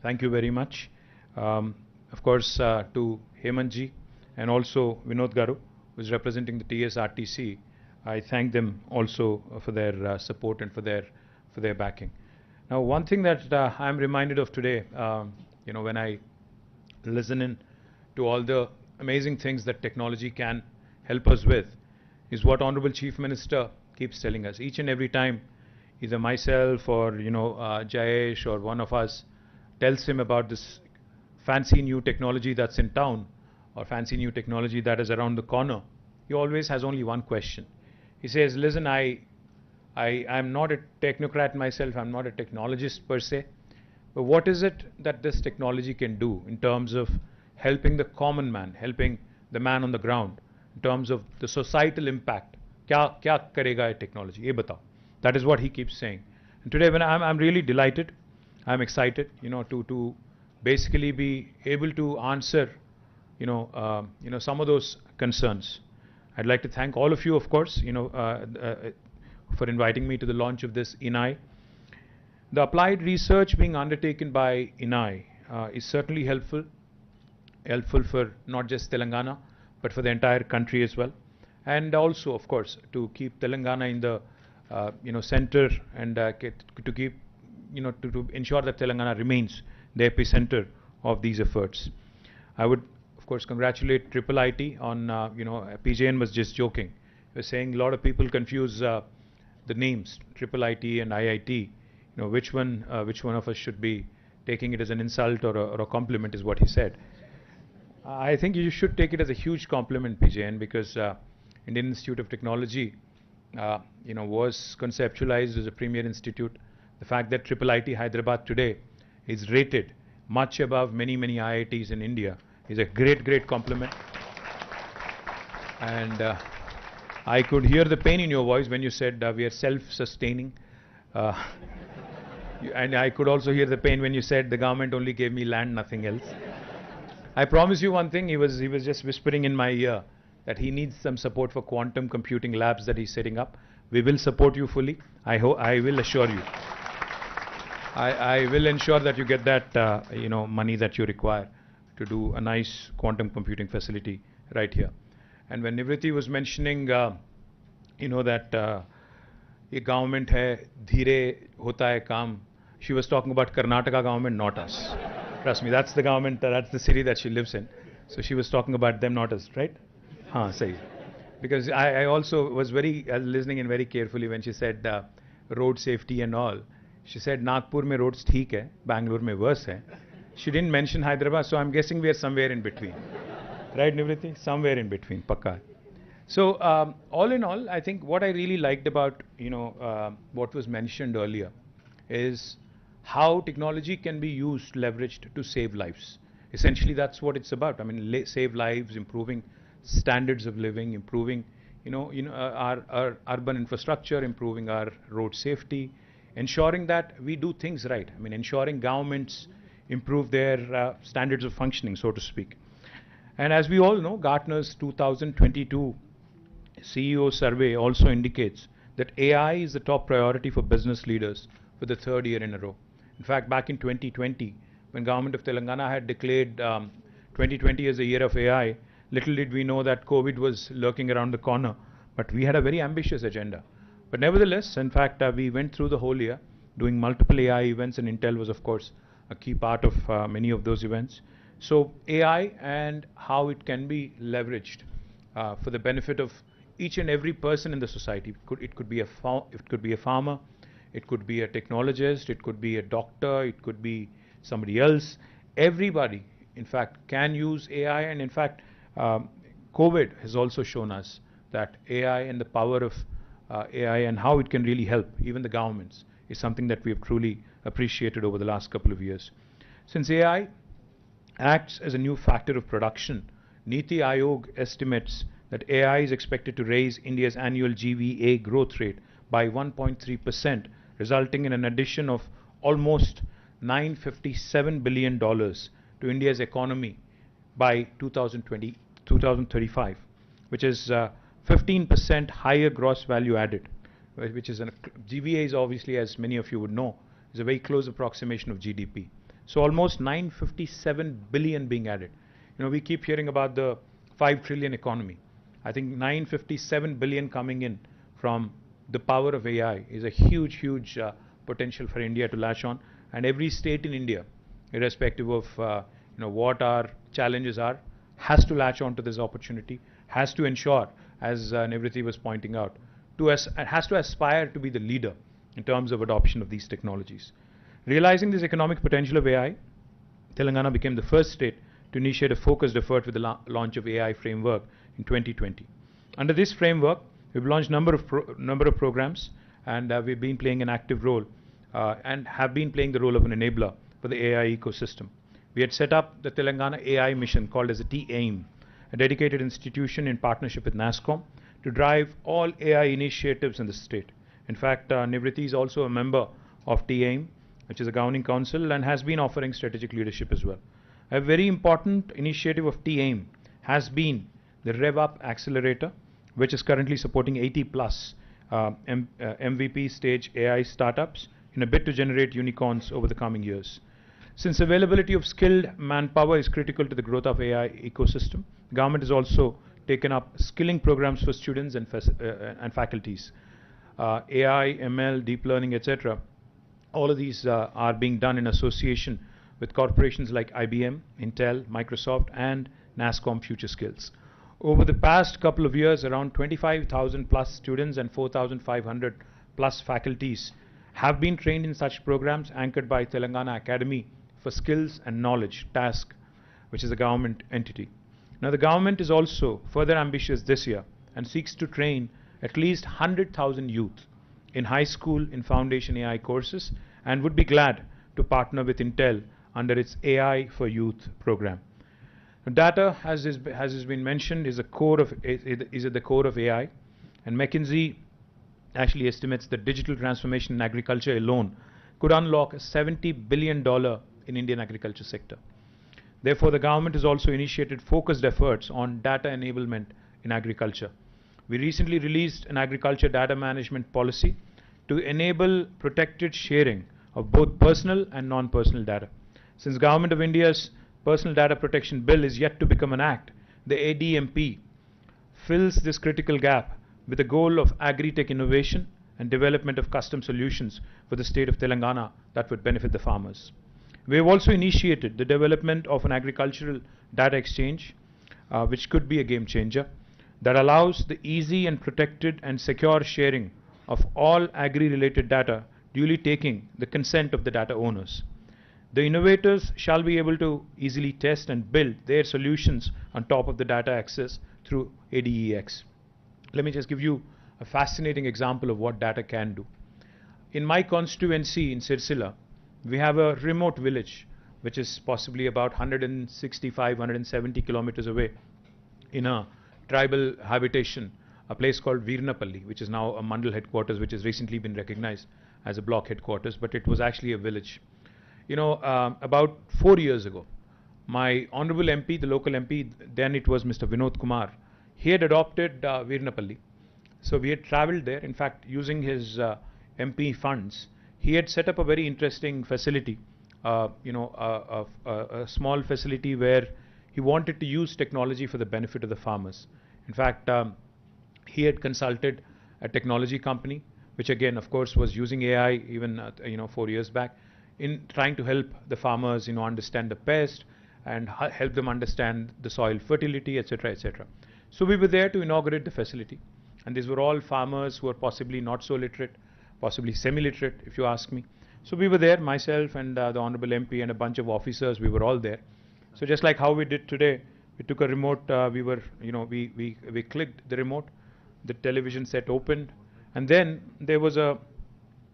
Thank you very much. Of course, to Hemantji and also Vinod Garu, who's representing the TSRTC, I thank them also for their support and for their backing. Now, one thing that I'm reminded of today, when I listen in to all the amazing things that technology can help us with, is what Honorable Chief Minister keeps telling us. Each and every time, either myself or Jayesh or one of us tells him about this fancy new technology that's in town, or fancy new technology that is around the corner, he always has only one question. He says, listen, I'm not a technocrat myself, I'm not a technologist per se, but what is it that this technology can do in terms of helping the common man, helping the man on the ground, in terms of the societal impact? Kya karega ye technology? Ye batao. That is what he keeps saying. And today, when I'm really delighted, I'm excited, to basically be able to answer, some of those concerns. I'd like to thank all of you, of course, for inviting me to the launch of this INAI. The applied research being undertaken by INAI is certainly helpful for not just Telangana, but for the entire country as well. And also, of course, to keep Telangana in the center, and to keep, to ensure that Telangana remains the epicenter of these efforts. I would, of course, congratulate Triple IT on, PJN was just joking. He was saying a lot of people confuse the names, Triple IT and IIT. Which one of us should be taking it as an insult or a compliment, is what he said. I think you should take it as a huge compliment, PJN, because Indian Institute of Technology, was conceptualized as a premier institute. The fact that Triple IT Hyderabad today is rated much above many IITs in India is a great compliment. And I could hear the pain in your voice when you said we are self-sustaining. And I could also hear the pain when you said the government only gave me land, nothing else. I promise you one thing, he was just whispering in my ear that he needs some support for quantum computing labs that he's setting up. We will support you fully. I will assure you. I will ensure that you get that money that you require to do a nice quantum computing facility right here. And when Nivriti was mentioning, that ये government है, धीरे होता है काम, she was talking about Karnataka government, not us. Trust me, that's the government, that's the city that she lives in. So she was talking about them, not us, right? Haan, sahi. Because I also was listening in very carefully when she said road safety and all. She said Nagpur mein roads theek hai, Bangalore mein worse hai. She didn't mention Hyderabad, so I'm guessing we are somewhere in between. Right, Nivriti? Somewhere in between, pakka. So all in all, I think what I really liked about what was mentioned earlier is how technology can be used, leveraged to save lives. Essentially, that's what it's about. I mean, save lives, improving standards of living, improving our urban infrastructure, improving our road safety, ensuring that we do things right. I mean, ensuring governments improve their standards of functioning, so to speak. And as we all know, Gartner's 2022 CEO survey also indicates that AI is the top priority for business leaders for the third year in a row. In fact, back in 2020, when government of Telangana had declared 2020 as a year of AI, Little did we know that COVID was lurking around the corner, but we had a very ambitious agenda. But nevertheless, in fact, we went through the whole year doing multiple AI events, and Intel was, of course, a key part of many of those events. So AI and how it can be leveraged for the benefit of each and every person in the society. It could be a farmer, it could be a technologist, it could be a doctor, it could be somebody else. Everybody, in fact, can use AI, and in fact, COVID has also shown us that AI and the power of AI and how it can really help even the governments is something that we have truly appreciated over the last couple of years. Since AI acts as a new factor of production, Niti Aayog estimates that AI is expected to raise India's annual GVA growth rate by 1.3%, resulting in an addition of almost $957 billion to India's economy by 2035, which is 15% higher gross value added, which is GVA is obviously, as many of you would know, is a very close approximation of GDP. So almost 957 billion being added. You know, we keep hearing about the 5 trillion economy. I think 957 billion coming in from the power of AI is a huge potential for India to latch on, and every state in India, irrespective of what our challenges are, has to latch on to this opportunity, has to ensure, as Nivriti was pointing out, has to aspire to be the leader in terms of adoption of these technologies. Realizing this economic potential of AI, Telangana became the first state to initiate a focused effort with the launch of AI framework in 2020. Under this framework, we've launched number of programs, and we've been playing an active role and have been playing the role of an enabler for the AI ecosystem. We had set up the Telangana AI mission, called as a TAIM, a dedicated institution in partnership with NASSCOM to drive all AI initiatives in the state. In fact, Nivriti is also a member of TAIM, which is a governing council, and has been offering strategic leadership as well. A very important initiative of TAIM has been the RevUp Accelerator, which is currently supporting 80 plus MVP stage AI startups in a bid to generate unicorns over the coming years. Since availability of skilled manpower is critical to the growth of AI ecosystem, the government has also taken up skilling programs for students and faculties. AI, ML, deep learning, etc. All of these are being done in association with corporations like IBM, Intel, Microsoft, and NASSCOM Future Skills. Over the past couple of years, around 25,000 plus students and 4,500 plus faculties have been trained in such programs anchored by Telangana Academy for Skills and Knowledge, TASK, which is a government entity. Now, the government is also further ambitious this year and seeks to train at least 100,000 youth in high school in foundation AI courses, and would be glad to partner with Intel under its AI for Youth program. Data, as has been mentioned, is at the core of AI, and McKinsey actually estimates that digital transformation in agriculture alone could unlock $70 billion in Indian agriculture sector. Therefore, the government has also initiated focused efforts on data enablement in agriculture. We recently released an agriculture data management policy to enable protected sharing of both personal and non-personal data. Since Government of India's Personal Data Protection Bill is yet to become an act, the ADMP fills this critical gap with the goal of agri-tech innovation and development of custom solutions for the state of Telangana that would benefit the farmers. We have also initiated the development of an agricultural data exchange, which could be a game changer, that allows the easy and protected and secure sharing of all agri-related data, duly taking the consent of the data owners. The innovators shall be able to easily test and build their solutions on top of the data access through ADEX. Let me just give you a fascinating example of what data can do. In my constituency in Sirsila, we have a remote village which is possibly about 165, 170 kilometers away in a tribal habitation, a place called Veernapalli, which is now a Mandal headquarters, which has recently been recognized as a block headquarters, but it was actually a village. You know, about 4 years ago, my honorable MP, the local MP, then it was Mr. Vinod Kumar, he had adopted Veernapalli. So we had traveled there. In fact, using his MP funds, he had set up a very interesting facility, a small facility where he wanted to use technology for the benefit of the farmers. In fact, he had consulted a technology company, which again, of course, was using AI even 4 years back, in trying to help the farmers, understand the pest and help them understand the soil fertility, etc., etc. So we were there to inaugurate the facility, and these were all farmers who were possibly not so literate, possibly semi-literate, if you ask me. So we were there, myself and the Honorable MP and a bunch of officers, we were all there. So just like how we did today, we took a remote, we clicked the remote, the television set opened, and then there was a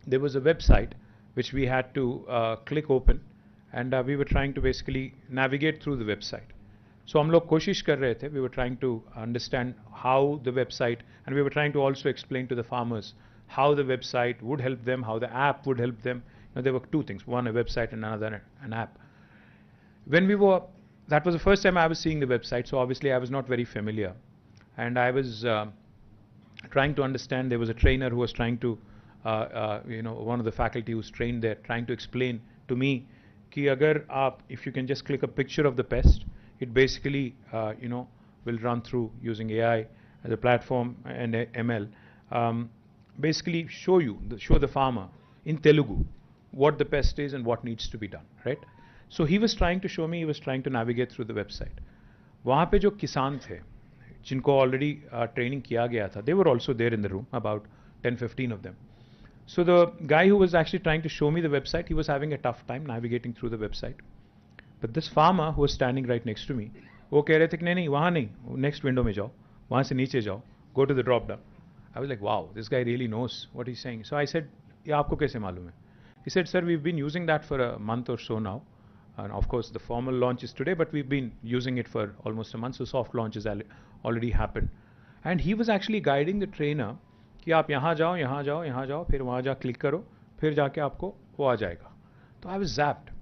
website which we had to click open, and we were trying to basically navigate through the website. So हम लोग कोशिश कर रहे थे, we were trying to understand how the website, and we were trying to also explain to the farmers how the website would help them, how the app would help them. There were two things, one a website and another an app. That was the first time I was seeing the website, so obviously I was not very familiar. And I was trying to understand, there was a trainer who was trying to, one of the faculty who's trained there, trying to explain to me, if you can just click a picture of the pest, it basically, will run through using AI as a platform and ML. Basically show the farmer in Telugu what the pest is and what needs to be done, right? So he was trying to show me, he was trying to navigate through the website. वहाँ पे जो किसान थे, जिनको already training किया गया था, they were also there in the room, about 10-15 of them. So the guy who was actually trying to show me the website, he was having a tough time navigating through the website. But this farmer who was standing right next to me, वो कह रहे थे कि नहीं वहाँ नहीं, next window में जाओ, वहाँ से नीचे जाओ, go to the drop down. I was like, wow, this guy really knows what he's saying. So I said, ये आपको कैसे मालूम है? He said, sir, we've been using that for a month or so now. And of course, the formal launch is today, but we've been using it for almost a month, so soft launch has already happened. And he was actually guiding the trainer कि आप यहाँ जाओ, यहाँ जाओ, यहाँ जाओ, फिर वहाँ जा click करो, फिर जाके आपको वो आ जाएगा. So I was zapped.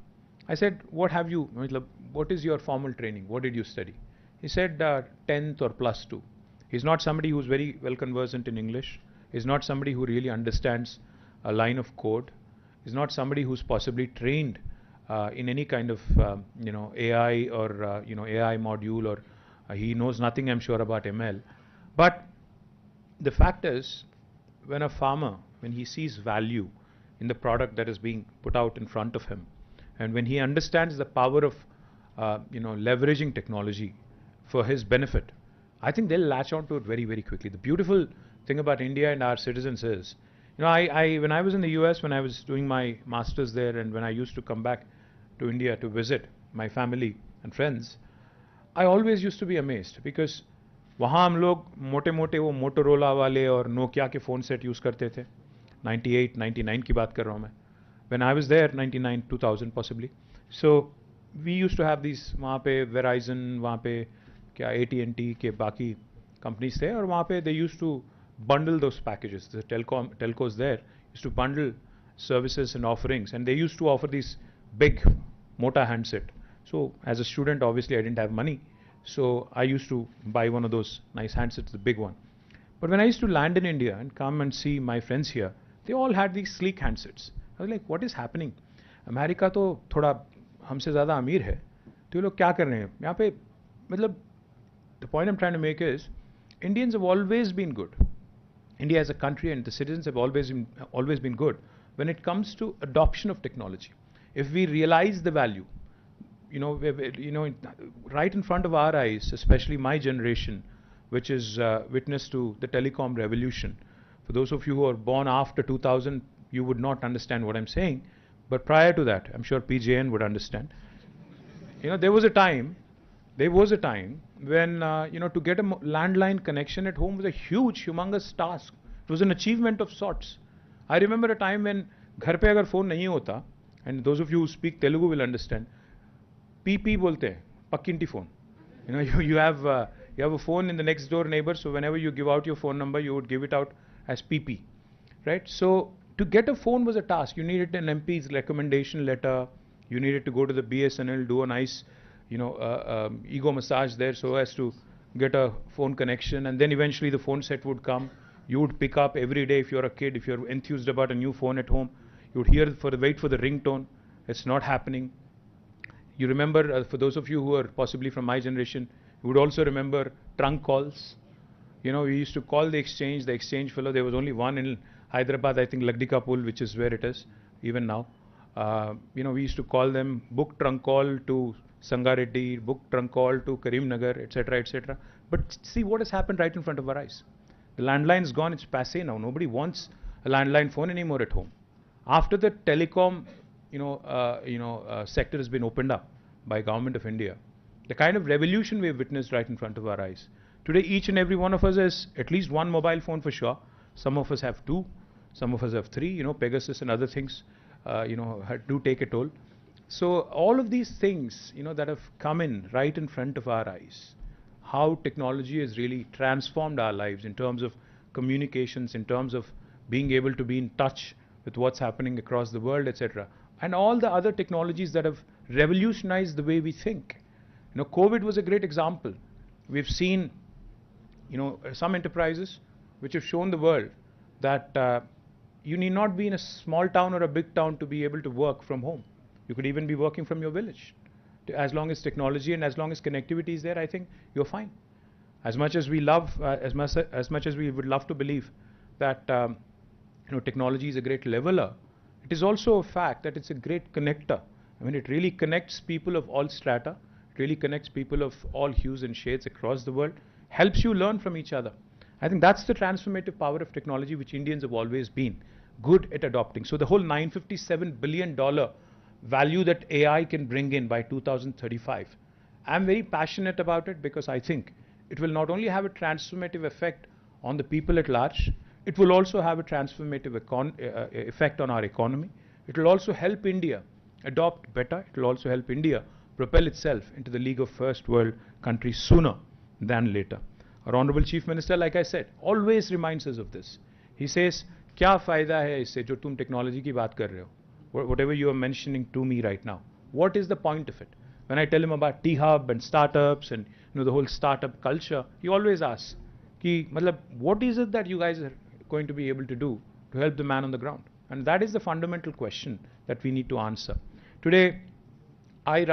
I said, what is your formal training? What did you study? He said 10th or +2. He's not somebody who's very well conversant in English. He's not somebody who really understands a line of code. He's not somebody who's possibly trained in any kind of AI or AI module, or he knows nothing, I'm sure, about ML. But the fact is, when a farmer, when he sees value in the product that is being put out in front of him, and when he understands the power of leveraging technology for his benefit, I think they'll latch on to it very, very quickly. The beautiful thing about India and our citizens is, when I was in the US, when I was doing my master's there, and when I used to come back to India to visit my family and friends, I always used to be amazed because वहाँ हम लोग मोटे-मोटे वो Motorola वाले और Nokia के phone set use करते थे. 98, 99 की बात कर रहा हूँ मैं. When I was there, 99, 2000 possibly. So we used to have these, वहाँ पे Verizon, वहाँ पे क्या AT&T के बाकी companies थे, और वहाँ पे they used to bundle those packages. The telcos there used to bundle services and offerings, and they used to offer these big mota handset. So as a student, obviously I didn't have money, so I used to buy one of those nice handsets, the big one. But when I used to land in India and come and see my friends here, they all had these sleek handsets. I was like, what is happening? America तो थोड़ा हमसे ज़्यादा अमीर है, तो ये लोग क्या कर रहे हैं यहाँ पे? मतलब the point I'm trying to make is, Indians have always been good. India as a country and the citizens have always been good when it comes to adoption of technology. If we realize the value, right in front of our eyes, especially my generation, which is witness to the telecom revolution. For those of you who are born after 2000, you would not understand what I'm saying, but prior to that, I'm sure PJN would understand. There was a time when to get a landline connection at home was a huge, humongous task. It was an achievement of sorts. I remember a time when घर पे अगर phone नहीं होता, and those of you who speak Telugu will understand, PP बोलते हैं, पक्किंटी phone. You have a phone in the next door neighbor, so whenever you give out your phone number, you would give it out as PP, right? So to get a phone was a task. You needed an MP's recommendation letter. You needed to go to the BSNL, do a nice, ego massage there so as to get a phone connection, and then eventually the phone set would come. You would pick up every day if you're a kid, if you're enthused about a new phone at home. You would wait for the ringtone. It's not happening. You remember, for those of you who are possibly from my generation, you would also remember trunk calls. You know, we used to call the exchange fellow. There was only one in Hyderabad, I think Lagdika Pool, which is where it is, even now. You know, we used to call them, book trunk call to Sangareddy, book trunk call to Karimnagar, etc., etc. But see what has happened right in front of our eyes. The landline's gone, it's passé now. Nobody wants a landline phone anymore at home. After the telecom, sector has been opened up by Government of India, the kind of revolution we have witnessed right in front of our eyes. Today, each and every one of us has at least one mobile phone for sure. Some of us have two, some of us have three. You know, Pegasus and other things, do take a toll. So all of these things, that have come in right in front of our eyes, how technology has really transformed our lives in terms of communications, in terms of being able to be in touch with what's happening across the world, etc. And all the other technologies that have revolutionized the way we think. COVID was a great example. We've seen, some enterprises which have shown the world that you need not be in a small town or a big town to be able to work from home. You could even be working from your village. As long as technology and as long as connectivity is there, I think you're fine. As much as we love, as much as we would love to believe that technology is a great leveler, it is also a fact that it's a great connector. I mean, it really connects people of all strata. It really connects people of all hues and shades across the world. Helps you learn from each other. I think that's the transformative power of technology which Indians have always been good at adopting. So the whole $957 billion value that AI can bring in by 2035, I'm very passionate about it because I think it will not only have a transformative effect on the people at large, it will also have a transformative effect on our economy. It will also help India adopt better. It will also help India propel itself into the league of first world countries sooner than later. Our Honorable Chief Minister, like I said, always reminds us of this. He says, क्या फायदा है इससे जो तुम technology की बात कर रहे हो? Whatever you are mentioning to me right now, what is the point of it? When I tell him about T-Hub and startups and the whole startup culture, he always asks, what is it that you guys are going to be able to do to help the man on the ground? And that is the fundamental question that we need to answer. Today, I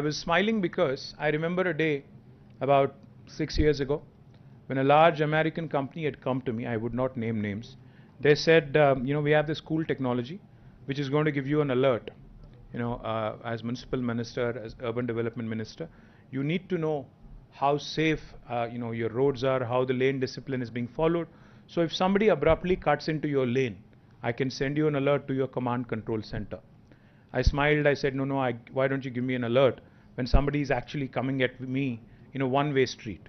was smiling because I remember a day about 6 years ago when a large American company had come to me. I would not name names. They said, we have this cool technology which is going to give you an alert. As municipal minister, as urban development minister, you need to know how safe your roads are, how the lane discipline is being followed. So if somebody abruptly cuts into your lane, I can send you an alert to your command control center. I smiled. I said, no, why don't you give me an alert when somebody is actually coming at me in a one-way street?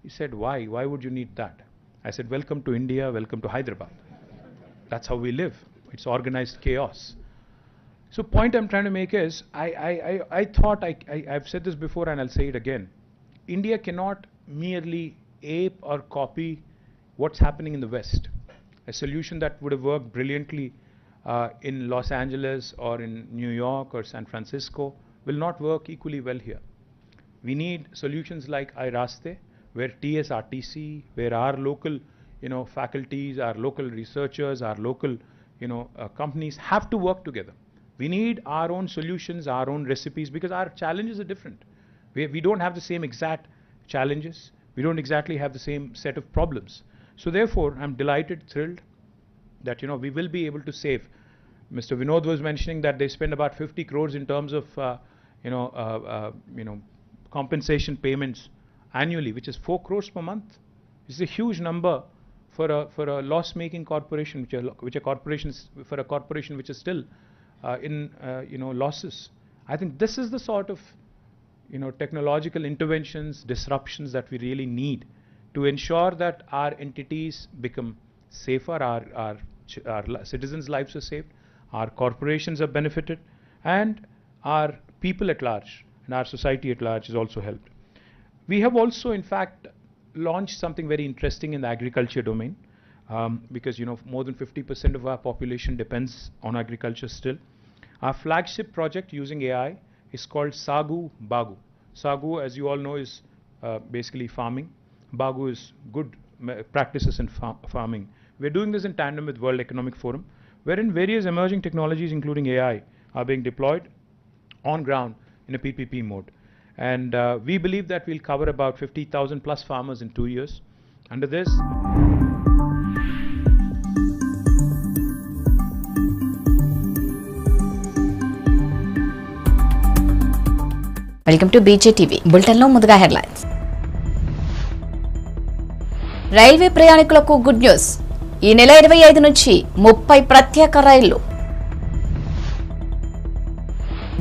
He said, why? Why would you need that? I said, welcome to India, welcome to Hyderabad. That's how we live. It's organized chaos. So point I'm trying to make is, I thought, I've said this before and I'll say it again. India cannot merely ape or copy what's happening in the West. A solution that would have worked brilliantly in Los Angeles or in New York or San Francisco will not work equally well here. We need solutions like iRaste, where TSRTC, where our local faculties, our local researchers, our local companies have to work together. We need our own solutions, our own recipes, because our challenges are different. We don't have the same exact challenges. We don't exactly have the same set of problems. So therefore, I'm delighted, thrilled that we will be able to save. Mr. Vinod was mentioning that they spend about 50 crores in terms of compensation payments annually, which is 4 crores per month. It's a huge number for a loss-making corporation, which a corporation which is still in losses. I think this is the sort of technological interventions, disruptions that we really need to ensure that our entities become safer, our citizens' lives are saved, our corporations are benefited, and our people at large and our society at large is also helped. We have also, in fact, launched something very interesting in the agriculture domain because more than 50% of our population depends on agriculture still. Our flagship project using AI is called Sagu Bagu. Sagu, as you all know, is basically farming. Bagu is good practices in farming. We're doing this in tandem with World Economic Forum, wherein various emerging technologies, including AI, are being deployed on ground in a PPP mode. And we believe that we'll cover about 50,000 plus farmers in 2 years. Under this, welcome to BJTV బులెటిన్లో ముందుగా headlines. Railway ప్రయాణికులకు good news. ఈ నెల 25 నుంచి 30 ప్రత్యేక రైళ్లు.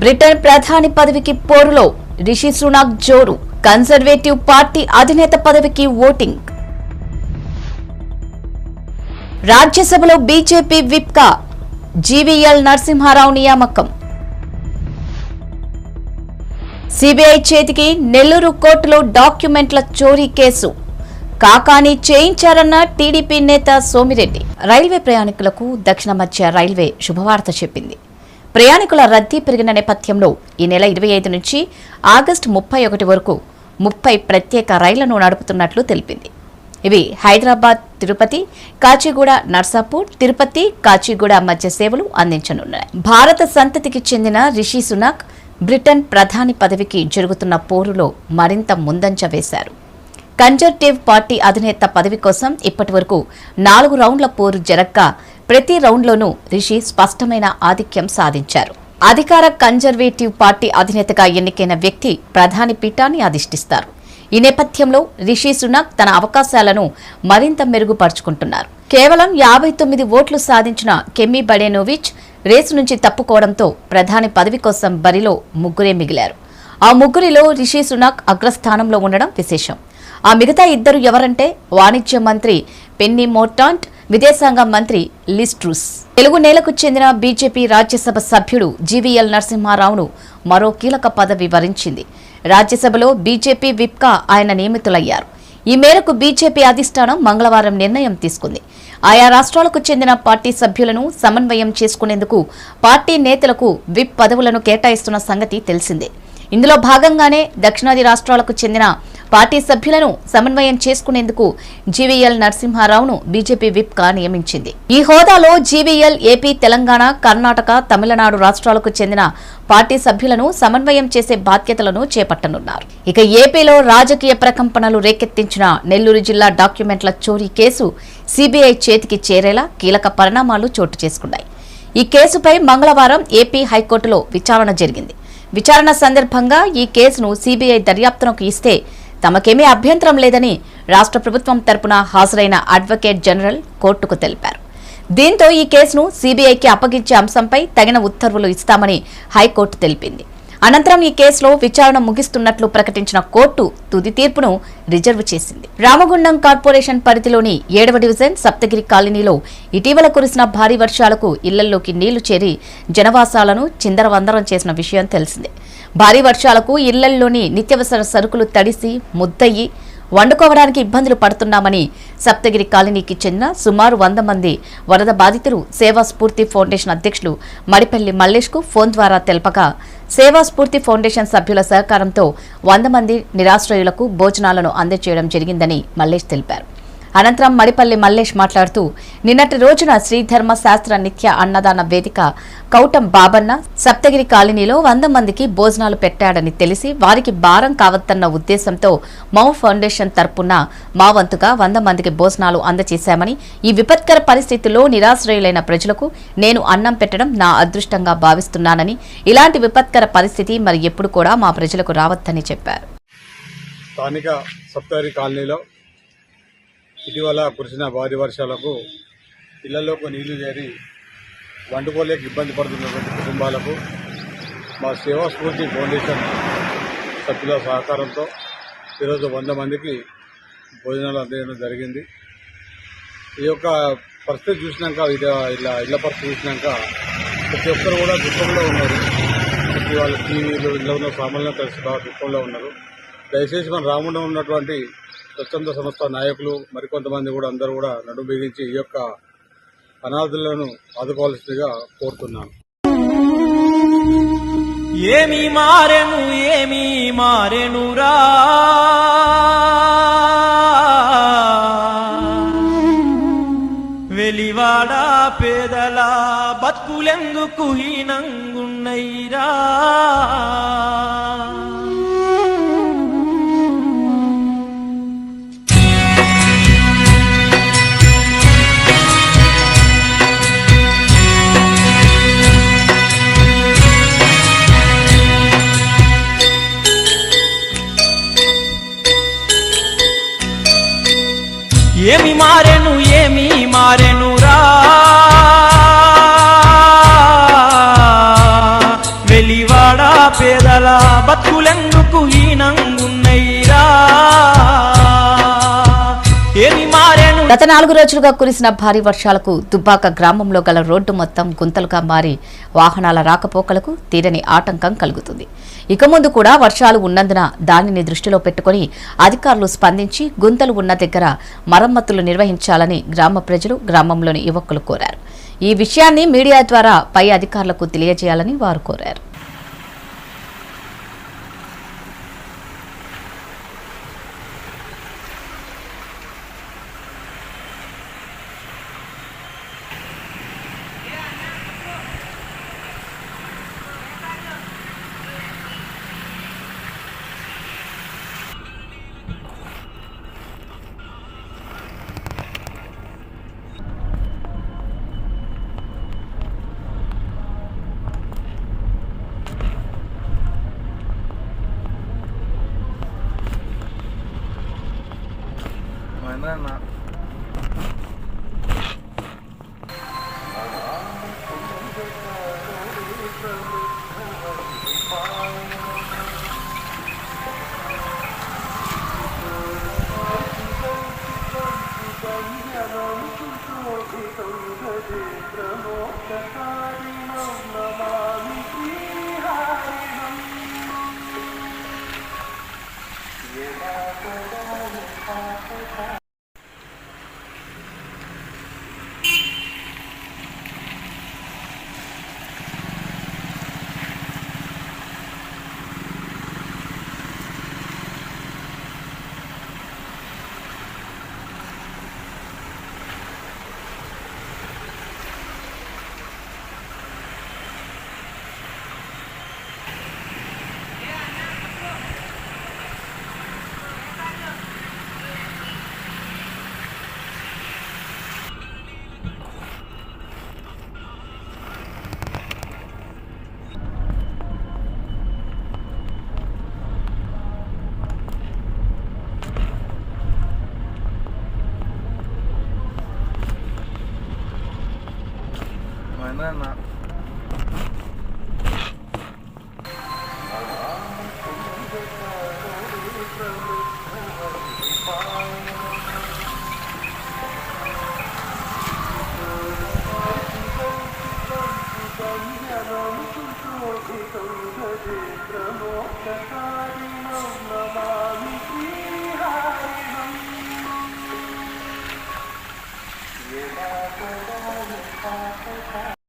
Britain ప్రధాని పదవికి పోరులో రిషి సునాక్ జోరు. కన్జర్వేటివ్ పార్టీ అధినేత పదవికి ఓటింగ్. రాజ్యసభలో బీజేపీ విప్గా జీవీఎల్ నరసింహారావు నియామకం. సిబిఐ చేతికి నెల్లూరు కోర్టులో డాక్యుమెంట్ల చోరీ కేసు. కాకాని చేయించారన్న టీడీపీ నేత సోమిరెడ్డి. రైల్వే ప్రయాణికులకు దక్షిణ మధ్య రైల్వే శుభవార్త చెప్పింది. ప్రయాణికుల రద్దీ పెరిగిన నేపథ్యంలో ఈ నెల 25 నుంచి ఆగస్టు 31 వరకు 30 ప్రత్యేక రైళ్లను నడుపుతున్నట్లు తెలిపింది. ఇవి హైదరాబాద్, తిరుపతి, కాచిగూడ, నర్సాపూర్, తిరుపతి, కాచిగూడ మధ్య సేవలు అందించనున్నాయి. భారత సంతతికి చెందిన రిషి సునాక్ బ్రిటన్ ప్రధాని పదవికి జరుగుతున్న పోరులో మరింత ముందంజ వేశారు. కన్జర్వేటివ్ పార్టీ అధినేత పదవి కోసం ఇప్పటి వరకు 4 రౌండ్ల పోరు జరగ్గా ప్రతి రౌండ్లోనూ రిషి స్పష్టమైన ఆధిక్యం సాధించారు. అధికార కన్జర్వేటివ్ పార్టీ అధినేతగా ఎన్నికైన వ్యక్తి ప్రధాని పీఠాన్ని అధిష్టిస్తారు. ఈ నేపథ్యంలో రిషి సునాక్ తన అవకాశాలను మరింత మెరుగుపరుచుకుంటున్నారు. కేవలం 59 ఓట్లు సాధించిన కెమ్మీ బడేనోవిచ్ రేసు నుంచి తప్పుకోవడంతో ప్రధాని పదవి కోసం బరిలో ముగ్గురే మిగిలారు. ఆ ముగ్గురిలో రిషి సునాక్ అగ్రస్థానంలో ఉండడం విశేషం. ఆ మిగతా ఇద్దరు ఎవరంటే వాణిజ్య మంత్రి పెన్నీ మోర్టాంట్, విదేశాంగ మంత్రి లిజ్ ట్రూస్. తెలుగు నేలకు చెందిన బీజేపీ రాజ్యసభ సభ్యుడు జీవీఎల్ నరసింహారావును మరో కీలక పదవి వరించింది. రాజ్యసభలో బీజేపీ విప్గా ఆయన నియమితులయ్యారు. ఈ మేరకు బీజేపీ అధిష్టానం మంగళవారం నిర్ణయం తీసుకుంది. ఆయా రాష్ట్రాలకు చెందిన పార్టీ సభ్యులను సమన్వయం చేసుకునేందుకు పార్టీ నేతలకు విప్ పదవులను కేటాయిస్తున్న సంగతి తెలిసిందే. ఇందులో భాగంగానే దక్షిణాది రాష్ట్రాలకు చెందిన పార్టీ సభ్యులను సమన్వయం చేసుకునేందుకు జీవీఎల్ నరసింహారావును బీజేపీ విప్గా నియమించింది. ఈ హోదాలో జీవీఎల్ ఏపీ, తెలంగాణ, కర్ణాటక, తమిళనాడు రాష్ట్రాలకు చెందిన పార్టీ సభ్యులను సమన్వయం చేసే బాధ్యతలను చేపట్టనున్నారు. ఇక ఏపీలో రాజకీయ ప్రకంపనలు రేకెత్తించిన నెల్లూరు జిల్లా డాక్యుమెంట్ల చోరీ కేసు సిబిఐ చేతికి చేరేలా కీలక పరిణామాలు చోటు చేసుకున్నాయి. ఈ కేసుపై మంగళవారం ఏపీ హైకోర్టులో విచారణ జరిగింది. విచారణ సందర్భంగా ఈ కేసును సిబిఐ దర్యాప్తునకు ఇస్తే తమకేమీ అభ్యంతరం లేదని రాష్ట్ర ప్రభుత్వం తరపున హాజరైన అడ్వకేట్ జనరల్ కోర్టుకు తెలిపారు. దీంతో ఈ కేసును సిబిఐకి అప్పగించే అంశంపై తగిన ఉత్తర్వులు ఇస్తామని హైకోర్టు తెలిపింది. అనంతరం ఈ కేసులో విచారణ ముగిస్తున్నట్లు ప్రకటించిన కోర్టు తుది తీర్పును రిజర్వ్ చేసింది. రామగుండం కార్పొరేషన్ పరిధిలోని 7వ డివిజన్ సప్తగిరి కాలనీలో ఇటీవల కురిసిన భారీ వర్షాలకు ఇళ్లలోకి నీళ్లు చేరి జనవాసాలను చిందరవందరం చేసిన విషయం తెలిసిందే. భారీ వర్షాలకు ఇళ్లల్లోని నిత్యావసర సరుకులు తడిసి ముద్దయ్యి వండుకోవడానికి ఇబ్బందులు పడుతున్నామని సప్తగిరి కాలనీకి చెందిన సుమారు 100 మంది వరద బాధితులు సేవా స్ఫూర్తి ఫౌండేషన్ అధ్యక్షులు మడిపల్లి మల్లేష్ కు ఫోన్ ద్వారా తెలపగా సేవా స్ఫూర్తి ఫౌండేషన్ సభ్యుల సహకారంతో 100 మంది నిరాశ్రయులకు భోజనాలను అందజేయడం జరిగిందని మల్లేష్ తెలిపారు. అనంతరం మడిపల్లి మల్లేష్ మాట్లాడుతూ నిన్నటి రోజున శ్రీధర్మ శాస్త్ర నిత్య అన్నదాన వేదిక కౌటం బాబన్న సప్తగిరి కాలనీలో 100 మందికి భోజనాలు పెట్టాడని తెలిసి వారికి భారం కావద్దన్న ఉద్దేశంతో మౌ ఫౌండేషన్ తరపున మా వంతుగా 100 మందికి భోజనాలు అందజేశామని, ఈ విపత్కర పరిస్థితుల్లో నిరాశ్రయులైన ప్రజలకు నేను అన్నం పెట్టడం నా అదృష్టంగా భావిస్తున్నానని, ఇలాంటి విపత్కర పరిస్థితి మరి ఎప్పుడు కూడా మా ప్రజలకు రావద్దని చెప్పారు. స్థానిక సప్తగిరి కాలనీలో ఇటీవల కురిసిన భారీ వర్షాలకు ఇళ్లలోకి నీళ్లు చేరి వండుకోలేక ఇబ్బంది పడుతున్నటువంటి కుటుంబాలకు మా సేవా స్ఫూర్తి ఫౌండేషన్ సభ్యుల సహకారంతో ఈరోజు 100 మందికి భోజనాలు అందించడం జరిగింది. ఈ యొక్క పరిస్థితి చూసినాక ఇళ్ల పరిస్థితి చూసినాక ప్రతి ఒక్కరు కూడా దుఃఖంలో ఉన్నారు. ప్రతి వాళ్ళ టీవీలు ఇళ్ళలో ఉన్న సామాన్యులను కలిసి బాగా దుఃఖంలో ఉన్నారు. దయచేసి మన రాముండం ఉన్నటువంటి స్వచ్ఛంద సంస్థ నాయకులు మరికొంతమంది కూడా అందరూ కూడా నడుము బిగించి ఈ యొక్క అనాథులను ఆదుకోవాల్సిందిగా కోరుతున్నాను. ఏమి మారెనురా వెలివాడ పేదల బతుకులెందుకు హీనంగున్నైరా ఏమి మారెనురా వెలివాడ పేదల బతుకులెందుకు హీనంగున్నైరా ఏమి మారెను. గత 4 రోజులుగా కురిసిన భారీ వర్షాలకు దుబ్బాక గ్రామంలో గల రోడ్డు మొత్తం గుంతలుగా మారి వాహనాల రాకపోకలకు తీరని ఆటంకం కలుగుతుంది. ఇక ముందు కూడా వర్షాలు ఉన్నందున దానిని దృష్టిలో పెట్టుకుని అధికారులు స్పందించి గుంతలు ఉన్న దగ్గర మరమ్మతులు నిర్వహించాలని గ్రామ ప్రజలు, గ్రామంలోని యువకులు కోరారు. ఈ విషయాన్ని మీడియా ద్వారా పై అధికారులకు తెలియజేయాలని వారు కోరారు.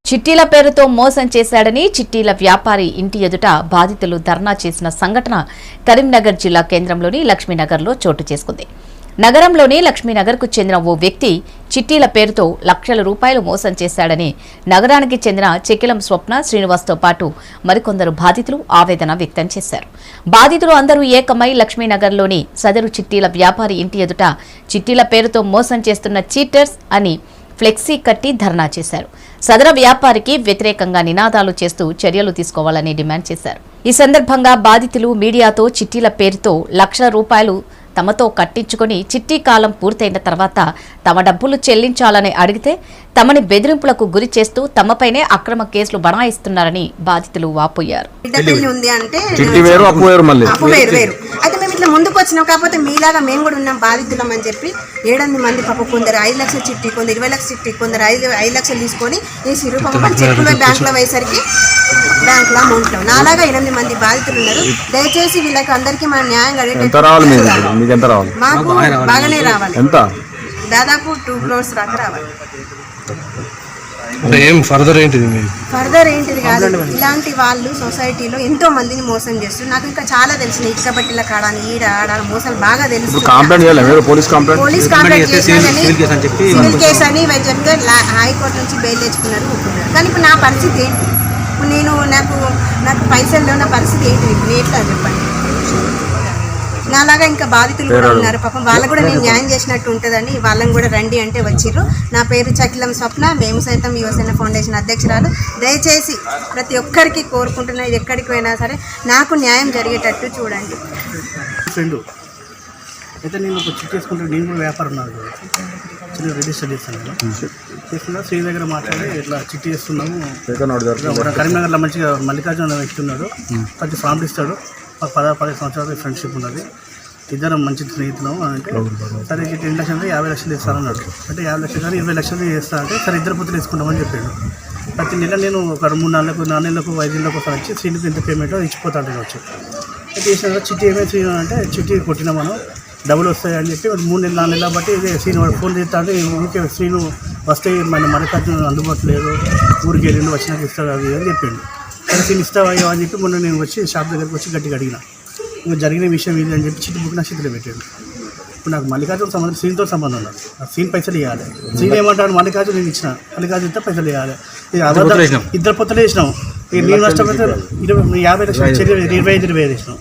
చిట్టీల పేరుతో మోసం చేశాడని చిట్టీల వ్యాపారి ఇంటి ఎదుట బాధితులు ధర్నా చేసిన సంఘటన కరీంనగర్ జిల్లా కేంద్రంలోని లక్ష్మీనగర్లో చోటు చేసుకుంది. నగరంలోని లక్ష్మీనగర్కు చెందిన ఓ వ్యక్తి చిట్టీల పేరుతో లక్షల రూపాయలు మోసం చేశాడని నగరానికి చెందిన చెకిలం స్వప్న, శ్రీనివాస్తో పాటు మరికొందరు బాధితులు ఆవేదన వ్యక్తం చేశారు. బాధితులు అందరూ ఏకమై లక్ష్మీనగర్లోని సదరు చిట్టీల వ్యాపారి ఇంటి ఎదుట చిట్టీల పేరుతో మోసం చేస్తున్న చీటర్స్ అని ఫ్లెక్సీ కట్టి ధర్నా చేశారు. సదర వ్యాపారికి వ్యతిరేకంగా నినాదాలు చేస్తూ చర్యలు తీసుకోవాలని డిమాండ్ చేశారు. ఈ సందర్భంగా బాధితులు మీడియాతో చిట్టీల పేరుతో లక్షల రూపాయలు తమతో కట్టించుకుని చిట్టీ కాలం పూర్తయిన తర్వాత తమ డబ్బులు చెల్లించాలని అడిగితే తమని బెదిరింపులకు గురి చేస్తూ తమపైనే అక్రమ కేసులు బనాయిస్తున్నారని బాధితులు వాపోయారు. అయితే మేము ఇట్లా ముందుకు వచ్చినాం, కాకపోతే మీలాగా మేము కూడా ఉన్నాం బాధితులం అని చెప్పి 7 మంది పాప కొందరు 5 లక్షల చిట్టి, కొందరు 20 లక్షల చిట్టి, కొందరు 5 లక్షలు తీసుకొని ఈ సిరూపమ్మ చెక్కులో బ్యాంకులో వేసరికి బ్యాంకులో అమౌంట్లో నాలాగా 8 మంది బాధితులు ఉన్నారు. దయచేసి వీళ్ళకి అందరికీ మన న్యాయం మాకు బాగానే రావాలి, దాదాపు 2 crores దాకా రావాలి. ఫర్దర్ ఏంటిది కాదు, ఇలాంటి వాళ్ళు సొసైటీలో ఎంతో మందిని మోసం చేస్తారు. నాకు ఇంకా చాలా తెలిసిన ఇటుకబట్టిల కాడని ఈడ ఆడ మోసాలు బాగా తెలుసు. పోలీస్ కంప్లైంట్ చేసినా సివిల్ కేసు అని చెప్తే హైకోర్టు నుంచి బెయిల్ తెచ్చుకున్నారు, ఒప్పుకున్నారు. కానీ ఇప్పుడు నా పరిస్థితి ఏంటి? నేను నాకు పైసలు ఉన్న పరిస్థితి ఏంటి? నేను ఎట్లా చెప్పండి? నాలాగా ఇంకా బాధితులు కూడా ఉన్నారు పాపం, వాళ్ళకు కూడా నేను న్యాయం చేసినట్టు ఉంటుందని వాళ్ళని కూడా రండి అంటే వచ్చిర్రు. నా పేరు చకిలం స్వప్న, మేము సైతం యువసేన ఫౌండేషన్ అధ్యక్షురాలు. దయచేసి ప్రతి ఒక్కరికి కోరుకుంటున్నా, ఎక్కడికి పోయినా సరే నాకు న్యాయం జరిగేటట్టు చూడండి. అయితే నేను ఒక చిట్ చేసుకుంటే నేను కూడా వ్యాపారం నాకు చిన్న రిజిస్టర్ చేస్తాను నేను చేసుకున్నా శ్రీ దగ్గర మాట్లాడి ఇట్లా చిట్టి చేస్తున్నాము కరీంనగర్లో మంచిగా మల్లికార్జున వ్యక్తి ఉన్నాడు కొంచెం ఫామ్ ఇస్తాడు మాకు 15 సంవత్సరాల ఫ్రెండ్షిప్ ఉన్నది ఇద్దరం మంచి స్నేహితులం అంటే సరే 2 లక్షలు 50 లక్షలు ఇస్తానన్నాడు అంటే 50 లక్షలు కానీ 20 లక్షలు చేస్తా అంటే సరే ఇద్దరు పొత్తులు వేసుకుంటామని చెప్పాడు ప్రతి నెల నేను ఒక 3 నెలలకు 4 నెలలకు 5 నెలలకు ఒకసారి వచ్చి సీనుకు ఎంత పేమెంటో ఇచ్చిపోతాను వచ్చి అయితే చేసిన చిట్టి ఏమైతే అంటే చిట్టి కొట్టినా మనం డబ్బులు వస్తాయి అని చెప్పి 3 నెలలు 4 నెలలు బట్టి ఇదే సీను ఫోన్ చేస్తా అంటే ఊరికే సీను వస్తాయి మనకు అందుబాటులో లేదు ఊరికి వెళ్ళి వచ్చినాక ఇస్తాడు అది అని చెప్పిండు సరే సీన్ ఇస్తావా అని చెప్పి మొన్న నేను వచ్చి షాప్ దగ్గరికి వచ్చి గట్టిగా అడిగిన ఇంకా జరిగిన విషయం ఇది అని చెప్పి చిట్టి బుక్ నా చేతిలో పెట్టాడు ఇప్పుడు నాకు మల్లికార్జున సంబంధం సీన్తో సంబంధం ఉన్నది ఆ సీన్ పైసలు ఇవ్వాలి సీన్ ఏమంటాడు మల్లికార్జున నేను ఇచ్చిన మల్లికార్జున ఇస్తే పైసలు ఇవ్వాలి ఇద్దరు పొత్తులు వేసినాం నేను నష్టపోతే 50 లక్షలు 25 వేసినాం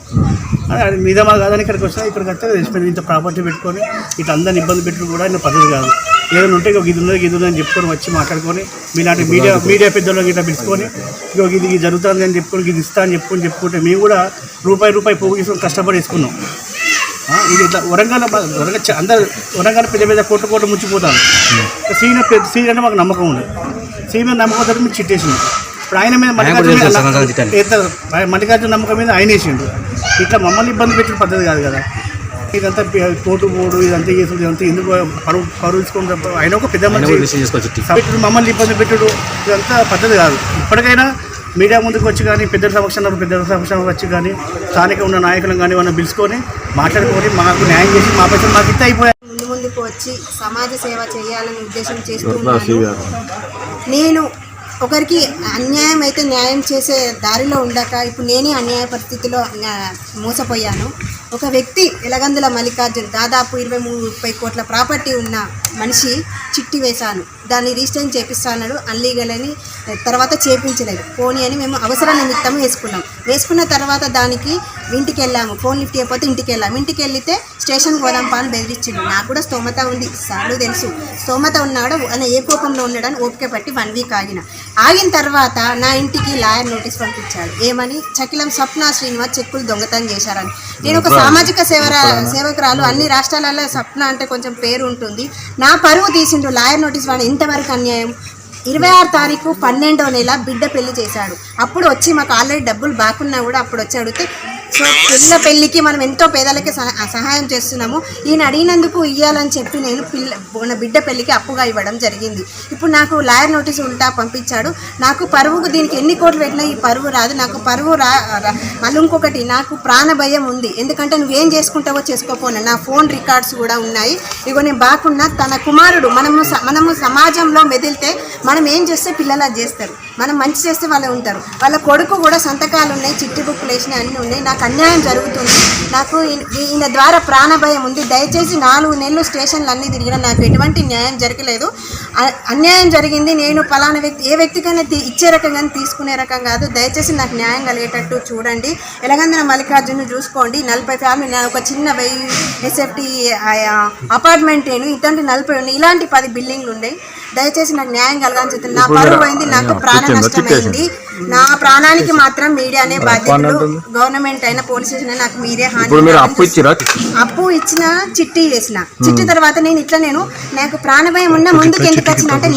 అది నిజమా కాదని ఇక్కడికి వచ్చినా ఇక్కడికి వస్తే తెలిసిపోయింది ఇంత ప్రాపర్టీ పెట్టుకొని ఇట్లా అందరిని ఇబ్బంది పెట్టుకుని కూడా ఇంత పద్ధతి కాదు ఏదైనా ఉంటే ఇది ఉన్నది అని చెప్పుకొని వచ్చి మాట్లాడుకొని మీలాంటి మీడియా పెద్దోళ్ళకి ఇట్లా పిలుచుకొని ఇది జరుగుతుంది అని చెప్పుకొని ఇది ఇస్తా అని చెప్పుకుంటే మేము కూడా రూపాయి పోగు తీసుకొని కష్టపడి వేసుకున్నాం ఇది ఇట్లా వరంగల్ అందరు వరంగల్ పెద్ద కోట ముచ్చిపోతాను సీన్ అంటే మాకు నమ్మకం ఉంది సీన్ మీద నమ్మకం తోటి మీరు చిట్టేసింది ఇప్పుడు ఆయన మీద మల్లికార్జున నమ్మకం మీద ఆయన వేసిండు ఇట్లా మమ్మల్ని ఇబ్బంది పెట్టిన పద్ధతి కాదు కదా ఇదంతా కోటు పోడు ఇదంతా చేసుడు ఇదంతా ఎందుకు పరుచుకుంటే ఆయన ఒక పెద్ద మనిషి మమ్మల్ని ఇబ్బంది పెట్టుడు ఇదంతా పద్ధతి కాదు ఇప్పటికైనా మీడియా ముందుకు వచ్చి కానీ పెద్దల సమక్షంలో వచ్చి కానీ స్థానిక ఉన్న నాయకులను కానీ మనం పిలుచుకొని మాట్లాడుకొని మాకు న్యాయం చేసి మా పైసలు మాకు ఇస్తే అయిపోయాయి ముందుకు వచ్చి సమాజ సేవ చేయాలని ఉద్దేశం చేస్తున్నాను నేను ఒకరికి అన్యాయం అయితే న్యాయం చేసే దారిలో ఉండక ఇప్పుడు నేనే అన్యాయ పరిస్థితిలో మోసపోయాను ఒక వ్యక్తి ఎలగందుల మల్లికార్జున్ దాదాపు 23-30 కోట్ల ప్రాపర్టీ ఉన్న మనిషి చిట్టి వేశాను దాన్ని రిజిస్టర్ చేపిస్తాను అన్లీగల్ అని తర్వాత చేపించలేదు పోనీ అని మేము అవసర నిమిత్తం వేసుకున్న తర్వాత దానికి ఇంటికి వెళ్ళాము ఫోన్ లిఫ్ట్ చేయకపోతే ఇంటికి వెళ్తే స్టేషన్కి పోదాంపా అని బెదిరించిండు నాకు కూడా స్తోమత ఉంది సార్లు తెలుసు స్తోమత ఉన్నాడు అని ఏ కోపంలో ఉన్నాడని ఓపిక పట్టి 1 వీక్ ఆగిన తర్వాత నా ఇంటికి లాయర్ నోటీస్ పంపించాడు ఏమని చకిలం స్వప్న శ్రీనివాస్ చెక్కులు దొంగతనం చేశారని నేను ఒక సామాజిక సేవకురాలు అన్ని రాష్ట్రాలలో స్వప్న అంటే కొంచెం పేరు ఉంటుంది నా పరువు తీసిండు లాయర్ నోటీస్ వాడు ఇంతవరకు అన్యాయం 26 తారీఖు 12వ నెల బిడ్డ పెళ్లి చేశాడు అప్పుడు వచ్చి మాకు ఆల్రెడీ డబ్బులు బాకున్నా కూడా అప్పుడు వచ్చి అడిగితే సో పిల్ల పెళ్ళికి మనం ఎంతో పేదలకి సహాయం చేస్తున్నాము ఈయన అడిగినందుకు ఇవ్వాలని చెప్పి నేను బిడ్డ పెళ్ళికి అప్పుగా ఇవ్వడం జరిగింది ఇప్పుడు నాకు లాయర్ నోటీసు ఉల్టా పంపించాడు నాకు పరువుకు దీనికి ఎన్ని కోట్లు పెట్టినా ఈ పరువు రాదు నాకు పరువు మళ్ళీ ఇంకొకటి నాకు ప్రాణ భయం ఉంది ఎందుకంటే నువ్వేం చేసుకుంటావో చేసుకోపోను నా ఫోన్ రికార్డ్స్ కూడా ఉన్నాయి ఇగో నేను బాగున్నా తన కుమారుడు మనము సమాజంలో మెదిలితే మనం ఏం చేస్తే పిల్లలు అది చేస్తారు మనం మంచి చేస్తే వాళ్ళు ఉంటారు వాళ్ళ కొడుకు కూడా సంతకాలు ఉన్నాయి చిట్టి బుక్కులు వేసినాయి అన్నీ ఉన్నాయి నాకు అన్యాయం జరుగుతుంది నాకు ఈయన ద్వారా ప్రాణభయం ఉంది దయచేసి 4 నెలలు స్టేషన్లు అన్నీ తిరిగినా నాకు ఎటువంటి న్యాయం జరగలేదు అన్యాయం జరిగింది నేను పలానా వ్యక్తి ఏ వ్యక్తికైనా ఇచ్చే రకం కానీ తీసుకునే రకం కాదు దయచేసి నాకు న్యాయం కలిగేటట్టు చూడండి ఎలగందుల మల్లికార్జున చూసుకోండి 40 ఫ్యామిలీ నేను ఒక చిన్న ఎస్ఎఫ్టీ అపార్ట్మెంట్ నేను ఇటువంటి 40 ఉన్నాయి ఇలాంటి 10 బిల్డింగ్లు ఉన్నాయి దయచేసి నాకు న్యాయం కలగాలని చెప్తాను నా పరువు అయింది నాకు ప్రాణ నష్టం అయింది నా ప్రాణానికి మాత్రం మీడియానే బాధ్యతలు గవర్నమెంట్ అయినా పోలీస్ స్టేషన్ అయినా నాకు మీరే అప్పు ఇచ్చిన చిట్టి వేసిన చిట్టి తర్వాత నేను నాకు ప్రాణభయం ఉన్న ముందుకు ఎందుకు వచ్చిన అంటే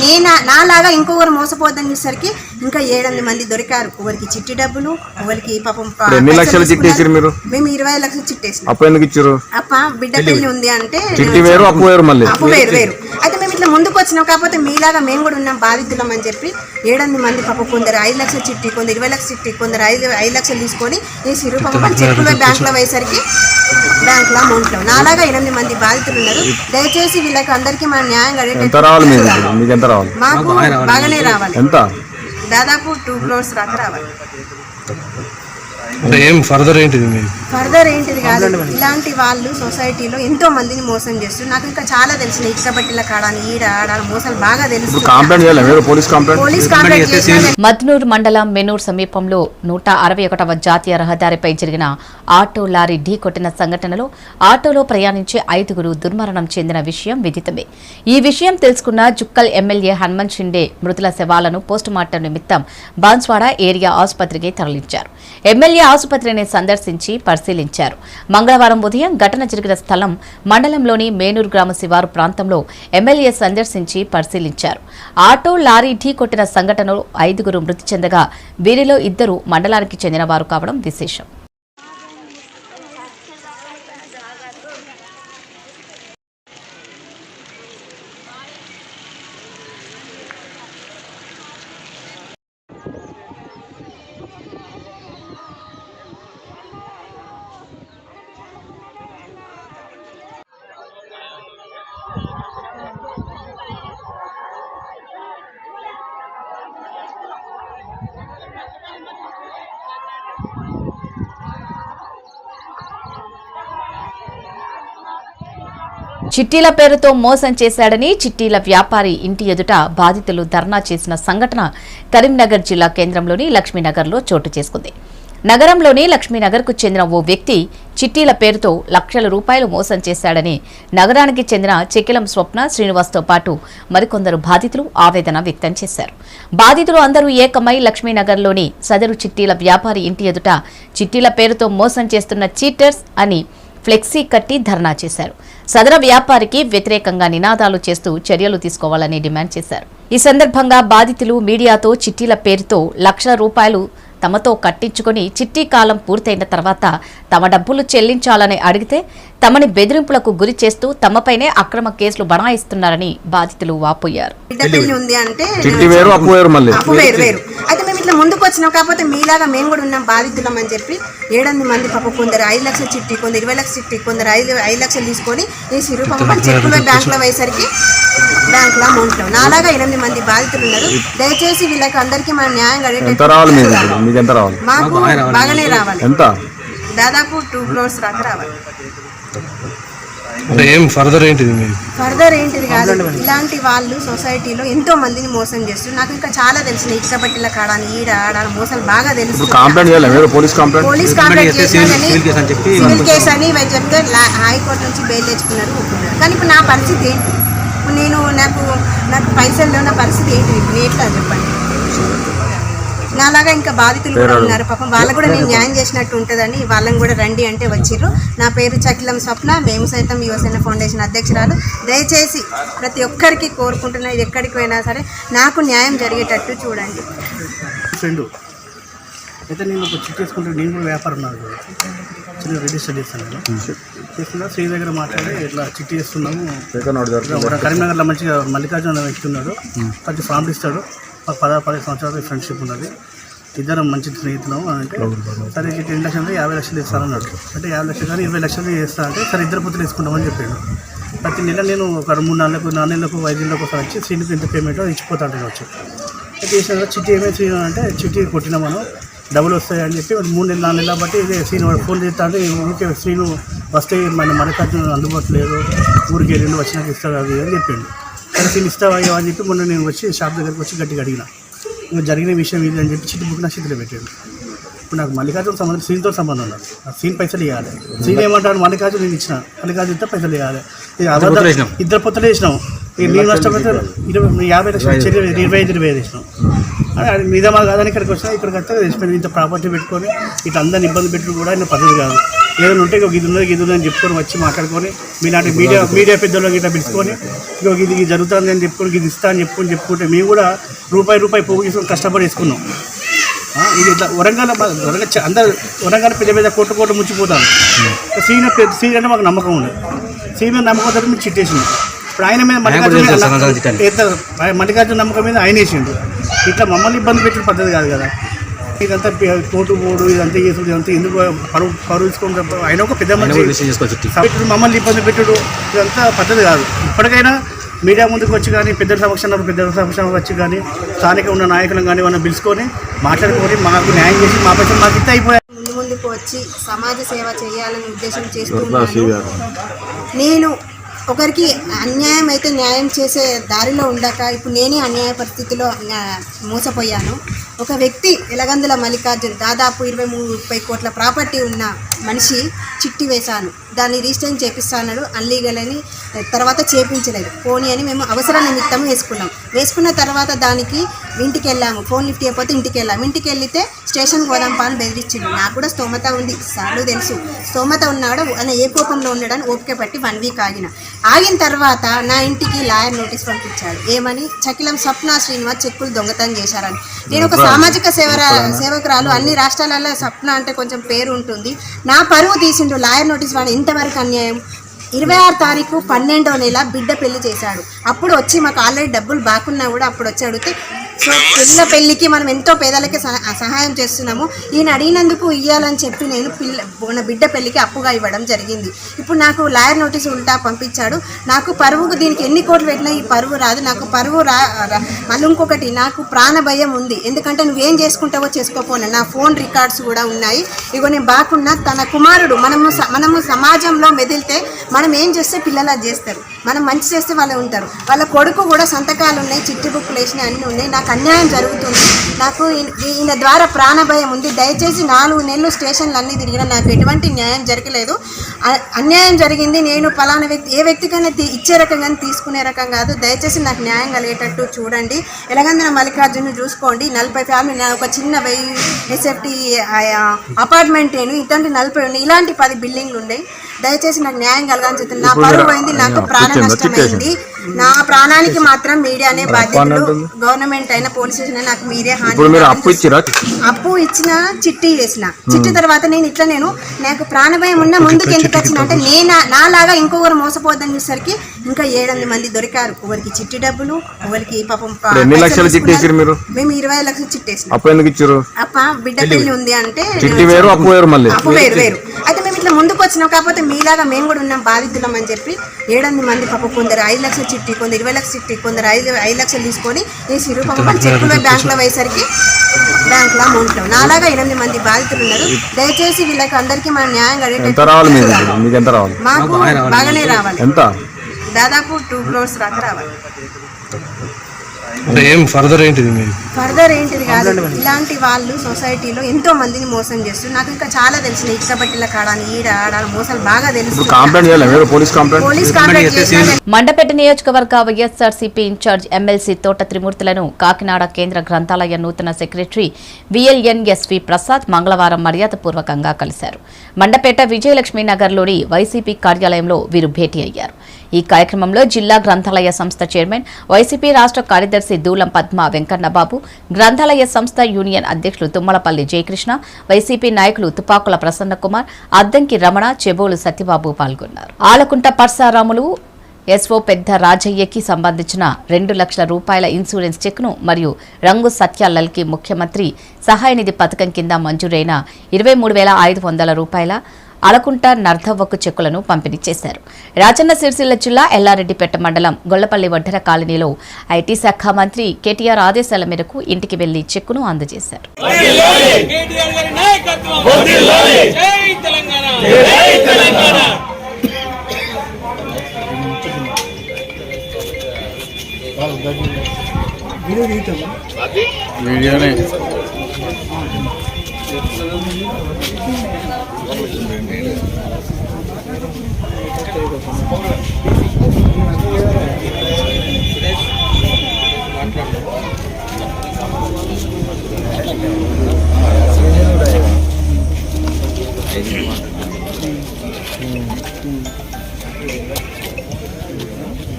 నాలాగా ఇంకొకరు మోసపోద్దని చూసరికి ఇంకా 7-8 మంది దొరికారు ఒకరికి చిట్టి డబ్బులు ఒకరికి పాపం మేము 20 లక్షలు చిట్టేసిన అప్ప బిడ్డ పెళ్లి ఉంది అంటే అప్పు వేరు అయితే మేము ఇట్లా ముందుకు వచ్చినాం కాకపోతే మీలాగా మేము కూడా ఉన్నాం బాధితులం అని చెప్పి 7-8 మంది పాపం కొందరు 5 లక్షల చిట్టి కొందరు 20 లక్షల చిట్టి కొందరు 5 లక్షలు తీసుకొని వేసిరు పాపం చెక్కులు బ్యాంకులో వేసరికి బ్యాంకులో అమౌంట్లో నాలాగా 8 మంది బాధితులు ఉన్నారు దయచేసి వీళ్ళకి అందరికీ మన న్యాయం కలిగేటట్టు మాకు బాగానే రావాలి దాదాపు 2 crores దాకా రావాలి ఫర్దర్ ఏంటిది కాదు ఇలాంటి వాళ్ళు సొసైటీలో ఎంతో మందిని మోసం చేస్తారు నాకు ఇంకా చాలా తెలిసిన ఇక్కబట్టిల కాడని ఈడ ఆడాలి మోసాలు బాగా తెలుసు మద్నూర్ మండలం మెనూర్ సమీపంలో 161వ జాతీయ రహదారిపై జరిగిన ఆటో లారీ ఢీ కొట్టిన సంఘటనలో ఆటోలో ప్రయాణించే 5గురు దుర్మరణం చెందిన విషయం విదితమే ఈ విషయం తెలుసుకున్న జుక్కల్ ఎమ్మెల్యే హనుమంత్ షిండే మృతుల శవాలను పోస్టుమార్టం నిమిత్తం బాన్స్వాడ ఏరియా ఆసుపత్రికి తరలించారు ఎమ్మెల్యే ఎమ్మెల్యే ఆసుపత్రిని సందర్శించి పరిశీలించారు. మంగళవారం ఉదయం ఘటన జరిగిన స్థలం మండలంలోని మేనూరు గ్రామ శివారు ప్రాంతంలో ఎమ్మెల్యే సందర్శించి పరిశీలించారు. ఆటో లారీ ఢీకొట్టిన సంఘటనలో 5 మృతి చెందగా వీరిలో 2 మండలానికి చెందిన వారు కావడం విశేషం. చిట్టీల పేరుతో మోసం చేశాడని చిట్టీల వ్యాపారి ఇంటి ఎదుట బాధితులు ధర్నా చేసిన సంఘటన కరీంనగర్ జిల్లా కేంద్రంలోని లక్ష్మీనగర్లో చోటు చేసుకుంది. నగరంలోని లక్ష్మీనగర్కు చెందిన ఓ వ్యక్తి చిట్టీల పేరుతో లక్షల రూపాయలు మోసం చేశాడని నగరానికి చెందిన చెకిలం స్వప్న, శ్రీనివాస్తో పాటు మరికొందరు బాధితులు ఆవేదన వ్యక్తం చేశారు. బాధితులు అందరూ ఏకమై లక్ష్మీనగర్లోని సదరు చిట్టీల వ్యాపారి ఇంటి ఎదుట చిట్టీల పేరుతో మోసం చేస్తున్న చీటర్స్ అని ఫ్లెక్సీ కట్టి ధర్నా చేశారు. సదర వ్యాపారికి వ్యతిరేకంగా నినాదాలు చేస్తూ చర్యలు తీసుకోవాలని డిమాండ్ చేశారు. ఈ సందర్భంగా బాధితులు మీడియాతో చిట్టీల పేరుతో లక్షల రూపాయలు తమతో కట్టించుకుని చిట్టీ కాలం పూర్తయిన తర్వాత తమ డబ్బులు చెల్లించాలని అడిగితే తమని బెదిరింపులకు గురి చేస్తూ తమపైనే అక్రమ కేసులు బనాయిస్తున్నారని బాధితులు వాపోయారు. అయితే మేము ఇట్లా ముందుకు వచ్చినాం, కాకపోతే మీలాగా మేము కూడా ఉన్నాం బాధితులం అని చెప్పి 7 మంది పాప కొందరు 5 లక్షల చిట్టి, కొందరు 20 లక్షల చిట్టి, కొందరు 5 లక్షలు తీసుకొని ఈ సిరూపం చెక్కులో బ్యాంకులో వేసరికి బ్యాంకులో అమౌంట్ నాలాగా 8 మంది బాధితులు ఉన్నారు. దయచేసి వీళ్ళకి అందరికీ మనం న్యాయం మాకు బాగానే రావాలి, దాదాపు 2 crores దాకా రావాలి. ఫర్దర్ ఏంటిది కాదు, ఇలాంటి వాళ్ళు సొసైటీలో ఎంతో మందిని మోసం చేస్తారు. నాకు ఇంకా చాలా తెలిసిన ఇక్కబట్టిల కాడని ఈడ ఆడాలి మోసాలు బాగా తెలుసు. పోలీస్ కంప్లైంట్ చేసినా కానీ సివిల్ కేసు అని చెప్తే హైకోర్టు నుంచి బెయిల్ తెచ్చుకున్నారు, ఒప్పుకున్నారు. కానీ ఇప్పుడు నా పరిస్థితి ఏంటి? ఇప్పుడు నాకు పైసలు లేవు, నా పరిస్థితి ఏంటి? ఇప్పుడు ఎట్లా చెప్పండి? నాలాగా ఇంకా బాధితులు కూడా ఉన్నారు పాపం, వాళ్ళకు కూడా నేను న్యాయం చేసినట్టు ఉంటుందని వాళ్ళని కూడా రండి అంటే వచ్చిర్రు. నా పేరు చకిలం స్వప్న, మేము సైతం యువసేన ఫౌండేషన్ అధ్యక్షురాలు. దయచేసి ప్రతి ఒక్కరికి కోరుకుంటున్నా, ఎక్కడికి పోయినా సరే నాకు న్యాయం జరిగేటట్టు చూడండి. ఫ్రెండ్ అయితే నేను ఒక చిట్ చేసుకుంటే నేను కూడా వ్యాపారం నాకు చిన్న రిజిస్టర్ చేస్తాను. చేస్తున్నా శ్రీ దగ్గర మాట్లాడి ఇట్లా చిట్టి చేస్తున్నాము. కరీంనగర్లో మంచిగా మల్లికార్జున వ్యక్తి ఉన్నాడు, కొంచెం ఫామ్ ఇస్తాడు. 10 సంవత్సరాల ఫ్రెండ్షిప్ ఉన్నది, ఇద్దరం మంచి స్నేహితులం అంటే సరే 2 లక్షలు 50 లక్షలు ఇస్తానన్నాడు. అంటే 50 లక్షలు కానీ 20 లక్షలు ఇస్తా అంటే సరే 2 పొత్తులు వేసుకుంటామని చెప్పాడు. ప్రతి నెల నేను ఒక 3 నెలలకు 4 నెలలకు 5 నెలలకు ఒకసారి వచ్చి శ్రీనికి ఎంత పేమెంట్ ఇచ్చిపోతాను వచ్చు. అయితే చేసిన చిట్టి ఏమైతే అంటే చిట్టి కొట్టినా మనం డబ్బులు వస్తాయని చెప్పి 3 నెలలు 4 నెలల బట్టి ఇదే శ్రీను ఫోన్ చేస్తా అంటే ఊరికే శ్రీను వస్తే మన మరకర్జున అందుబాటు లేదు, ఊరికి వెళ్ళి వచ్చినాక ఇస్తాడు అది అని చెప్పిండు. సరే శ్రీను ఇస్తావా అని చెప్పి మొన్న నేను వచ్చి షాప్ దగ్గరికి వచ్చి గట్టిగా అడిగిన, ఇంకా జరిగిన విషయం ఇది అని చెప్పి చిట్టి బుక్ నా చేతిలో పెట్టాడు. ఇప్పుడు నాకు మల్లికార్జున సంబంధం శ్రీనితో సంబంధం ఉన్నది. శ్రీని పైసలు ఇవ్వాలి. శ్రీని ఏమంటాడు మల్లికార్జున నేను ఇచ్చిన, మల్లికార్జున ఇస్తే పైసలు ఇవ్వాలి. 2 పొత్తులు వేసినాం. నేను నష్టపోతే 50 లక్షలు 25 వేసినాం. నిజమా కాదని ఇక్కడికి వచ్చినా ఇక్కడికి వస్తే తెలిసిపోయింది. ఇంత ప్రాపర్టీ పెట్టుకొని ఇట్లా అందరిని ఇబ్బంది పెట్టుకుని కూడా ఆయన పద్ధతి కాదు. ఏదైనా ఉంటే ఇది ఉందని చెప్పుకొని వచ్చి మాట్లాడుకొని మీలాంటి మీడియా పెద్దలు ఇట్లా పిలుచుకొని ఇది జరుగుతుంది అని చెప్పుకొని ఇది ఇస్తా అని చెప్పుకుంటే మేము కూడా రూపాయి పోగు చేసుకొని కష్టపడి వేసుకున్నాం. ఇది ఇట్లా వరంగల్ అందరు వరంగల్ పెద్ద కోట్లు ముచ్చిపోతాను. సీన్ అంటే మాకు నమ్మకం ఉంది. సీన్ మీద నమ్మకం తోటి మేము చిట్టేసింది. ఇప్పుడు ఆయన మీద మల్లికార్జున నమ్మకం మీద ఆయన వేసిండు. ఇట్లా మమ్మల్ని ఇబ్బంది పెట్టిన పద్ధతి కాదు కదా. ఇదంతా కోర్టు పోడు ఇదంతా చేసుడు ఇదంతా ఎందుకు పరువు తీసుకొని ఆయన ఒక పెద్ద మనిషి మమ్మల్ని ఇబ్బంది పెట్టుడు ఇదంతా పద్ధతి కాదు. ఇప్పటికైనా మీడియా ముందుకు వచ్చి కానీ పెద్దల సమక్షంలో వచ్చి కానీ స్థానిక ఉన్న నాయకులను కానీ మనం పిలుచుకొని మాట్లాడుకొని మాకు న్యాయం చేసి మా పైసలు మాకు ఇస్తే అయిపోయాయి. ముందుకు వచ్చి సమాజ సేవ చేయాలని ఉద్దేశం చేస్తున్నాను. నేను ఒకరికి అన్యాయం అయితే న్యాయం చేసే దారిలో ఉండక ఇప్పుడు నేనే అన్యాయ పరిస్థితిలో మోసపోయాను. ఒక వ్యక్తి ఎలగందుల మల్లికార్జున్ దాదాపు 23-30 కోట్ల ప్రాపర్టీ ఉన్న మనిషి చిట్టి వేశాను. దాన్ని రిజిస్ట్రేషన్ చేపిస్తాడు అన్లీగల్ అని, తర్వాత చేపించలేదు. పోనీ అని మేము అవసర నిమిత్తం వేసుకున్న తర్వాత దానికి ఇంటికి వెళ్ళాము. ఫోన్ లిఫ్ట్ చేయకపోతే ఇంటికి వెళ్ళాము. ఇంటికి వెళ్తే స్టేషన్ పోదాంపా అని బెదిరించిండు. నాకు కూడా స్తోమత ఉంది, సార్లు తెలుసు స్తోమత ఉన్నాడు అని ఏ కోపంలో ఉన్నాడని ఓపిక పట్టి 1 వీక్ ఆగిన తర్వాత నా ఇంటికి లాయర్ నోటీస్ పంపించాడు. ఏమని? చకిలం స్వప్న శ్రీనివాస్ చెక్కులు దొంగతనం చేశారని. నేను ఒక సామాజిక సేవకురాలు, అన్ని రాష్ట్రాలలో స్వప్న అంటే కొంచెం పేరు ఉంటుంది. నా పరువు తీసిండు లాయర్ నోటీస్. వాడు ఇంతవరకు అన్యాయం. 26 తారీఖు 12వ నెల బిడ్డ పెళ్లి చేశాడు. అప్పుడు వచ్చి మాకు ఆల్రెడీ డబ్బులు బాకున్నా కూడా అప్పుడు వచ్చి అడిగితే, సో పిల్ల పెళ్ళికి మనం ఎంతో పేదలకి సహాయం చేస్తున్నాము, ఈయన అడిగినందుకు ఇవ్వాలని చెప్పి నేను బిడ్డ పెళ్ళికి అప్పుగా ఇవ్వడం జరిగింది. ఇప్పుడు నాకు లాయర్ నోటీసు ఉల్టా పంపించాడు. నాకు పరువుకు దీనికి ఎన్ని కోట్లు పెట్టినా ఈ పరువు రాదు. నాకు పరువు మళ్ళీ ఇంకొకటి, నాకు ప్రాణ భయం ఉంది. ఎందుకంటే నువ్వేం చేసుకుంటావో చేసుకోపోనా, నా ఫోన్ రికార్డ్స్ కూడా ఉన్నాయి. ఇగో నేను బాగున్నా తన కుమారుడు. మనము సమాజంలో మెదిలితే మనం ఏం చేస్తే పిల్లలు అది చేస్తారు, మనం మంచి చేస్తే వాళ్ళు ఉంటారు. వాళ్ళ కొడుకు కూడా సంతకాలు ఉన్నాయి, చిట్టి బుక్కులు వేసినాయి, అన్నీ ఉన్నాయి. నాకు అన్యాయం జరుగుతుంది. నాకు ఈయన ద్వారా ప్రాణ భయం ఉంది. దయచేసి 4 నెలలు స్టేషన్లు అన్నీ తిరిగినా నాకు ఎటువంటి న్యాయం జరగలేదు. అన్యాయం జరిగింది. నేను పలానా వ్యక్తి, ఏ వ్యక్తికైనా ఇచ్చే రకంగా తీసుకునే రకం కాదు. దయచేసి నాకు న్యాయం కలిగేటట్టు చూడండి. ఎలాగంటే మల్లికార్జును చూసుకోండి. 40 ఫ్యామిలీ, ఒక చిన్న ఎస్ఎఫ్టీ అపార్ట్మెంట్ ఇటువంటి 40 ఇలాంటి 10 బిల్డింగ్లు ఉన్నాయి. దయచేసి నాకు న్యాయం కలగాలని చెప్తాను. నా పరువు అయింది, నాకు ప్రాణ నష్టమైంది. నా ప్రాణానికి మాత్రం మీడియానే బాధ్యతలు. గవర్నమెంట్ అయినా పోలీస్ స్టేషన్ అయినా నాకు మీరే అప్పు ఇచ్చిన, చిట్టి చేసిన. చిట్టి తర్వాత నేను నాకు ప్రాణభయం ఉన్న ముందుకు ఎందుకు వచ్చిన అంటే నాలాగా ఇంకొకరు మోసపోద్దని చూసరికి ఇంకా 7-8 మంది దొరికారు. ఒకరికి చిట్టి డబ్బులు, ఒకరికి పాపం మేము 20 లక్షలు చిట్టేసిన. అప్ప బిడ్డ పెళ్లి ఉంది అంటే అప్పు వేరు. అయితే మేము ఇట్లా ముందుకు వచ్చినాం. కాకపోతే మీలాగా మేము కూడా ఉన్నాం బాధితులం అని చెప్పి 7-8 మంది పాపం కొందరు 5 లక్షల చిట్టి, కొందరు 20 లక్షల చిట్టి, కొందరు 5 లక్షలు తీసుకొని వేసి రూపాయలు చెక్కులు బ్యాంకులో వేసరికి బ్యాంకులో అమౌంట్ నాలాగా 8 మంది బాధితులు ఉన్నారు. దయచేసి వీళ్ళకి అందరికీ మనం న్యాయం కలిగేటట్టు మాకు బాగానే రావాలి. దాదాపు 2 crores దాకా రావాలి. ఫర్దర్ ఏంటిది కాదు. ఇలాంటి వాళ్ళు సొసైటీలో ఎంతో మందిని మోసం చేస్తారు. నాకు ఇంకా చాలా తెలిసిన ఇక్కబట్టిల కాడని ఈడ మోసాలు బాగా తెలుసు. మండపేట నియోజకవర్గ వైఎస్ఆర్సీపీ ఇన్ఛార్జ్ ఎమ్మెల్సీ తోట త్రిమూర్తులను కాకినాడ కేంద్ర గ్రంథాలయ నూతన సెక్రటరీ విఎల్ఎన్ఎస్వి ప్రసాద్ మంగళవారం మర్యాదపూర్వకంగా కలిశారు. మండపేట విజయలక్ష్మీ నగర్లోని వైసీపీ కార్యాలయంలో వీరు భేటీ అయ్యారు. ఈ కార్యక్రమంలో జిల్లా గ్రంథాలయ సంస్థ చైర్మన్, వైసీపీ రాష్ట్ర కార్యదర్శి దూలం పద్మ వెంకన్నబాబు, గ్రంథాలయ సంస్థ యూనియన్ అధ్యక్షులు తుమ్మలపల్లి జయకృష్ణ, వైసీపీ నాయకులు తుపాకుల ప్రసన్నకుమార్, అద్దంకి రమణ, చెబోలు సత్యబాబు పాల్గొన్నారు. ఆలకుంట పర్సారాములు ఎస్ఓ పెద్ద రాజయ్యకి సంబంధించిన 2 లక్షల రూపాయల ఇన్సూరెన్స్ చెక్ను మరియు రంగు సత్యాలకి ముఖ్యమంత్రి సహాయ నిధి పథకం కింద మంజూరైన 23,500 రూపాయల అలకుంట నర్ధవ్వకు చెక్కులను పంపిణీ చేశారు. రాజన్న సిరిసిల్ల జిల్లా ఎల్లారెడ్డిపేట మండలం గొల్లపల్లి వడ్డెర కాలనీలో ఐటీ శాఖ మంత్రి కేటీఆర్ ఆదేశాల మేరకు ఇంటికి వెళ్లి చెక్కును అందజేశారు.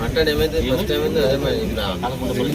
మాట్లాడేమైతే ఫస్ట్ టైం అదే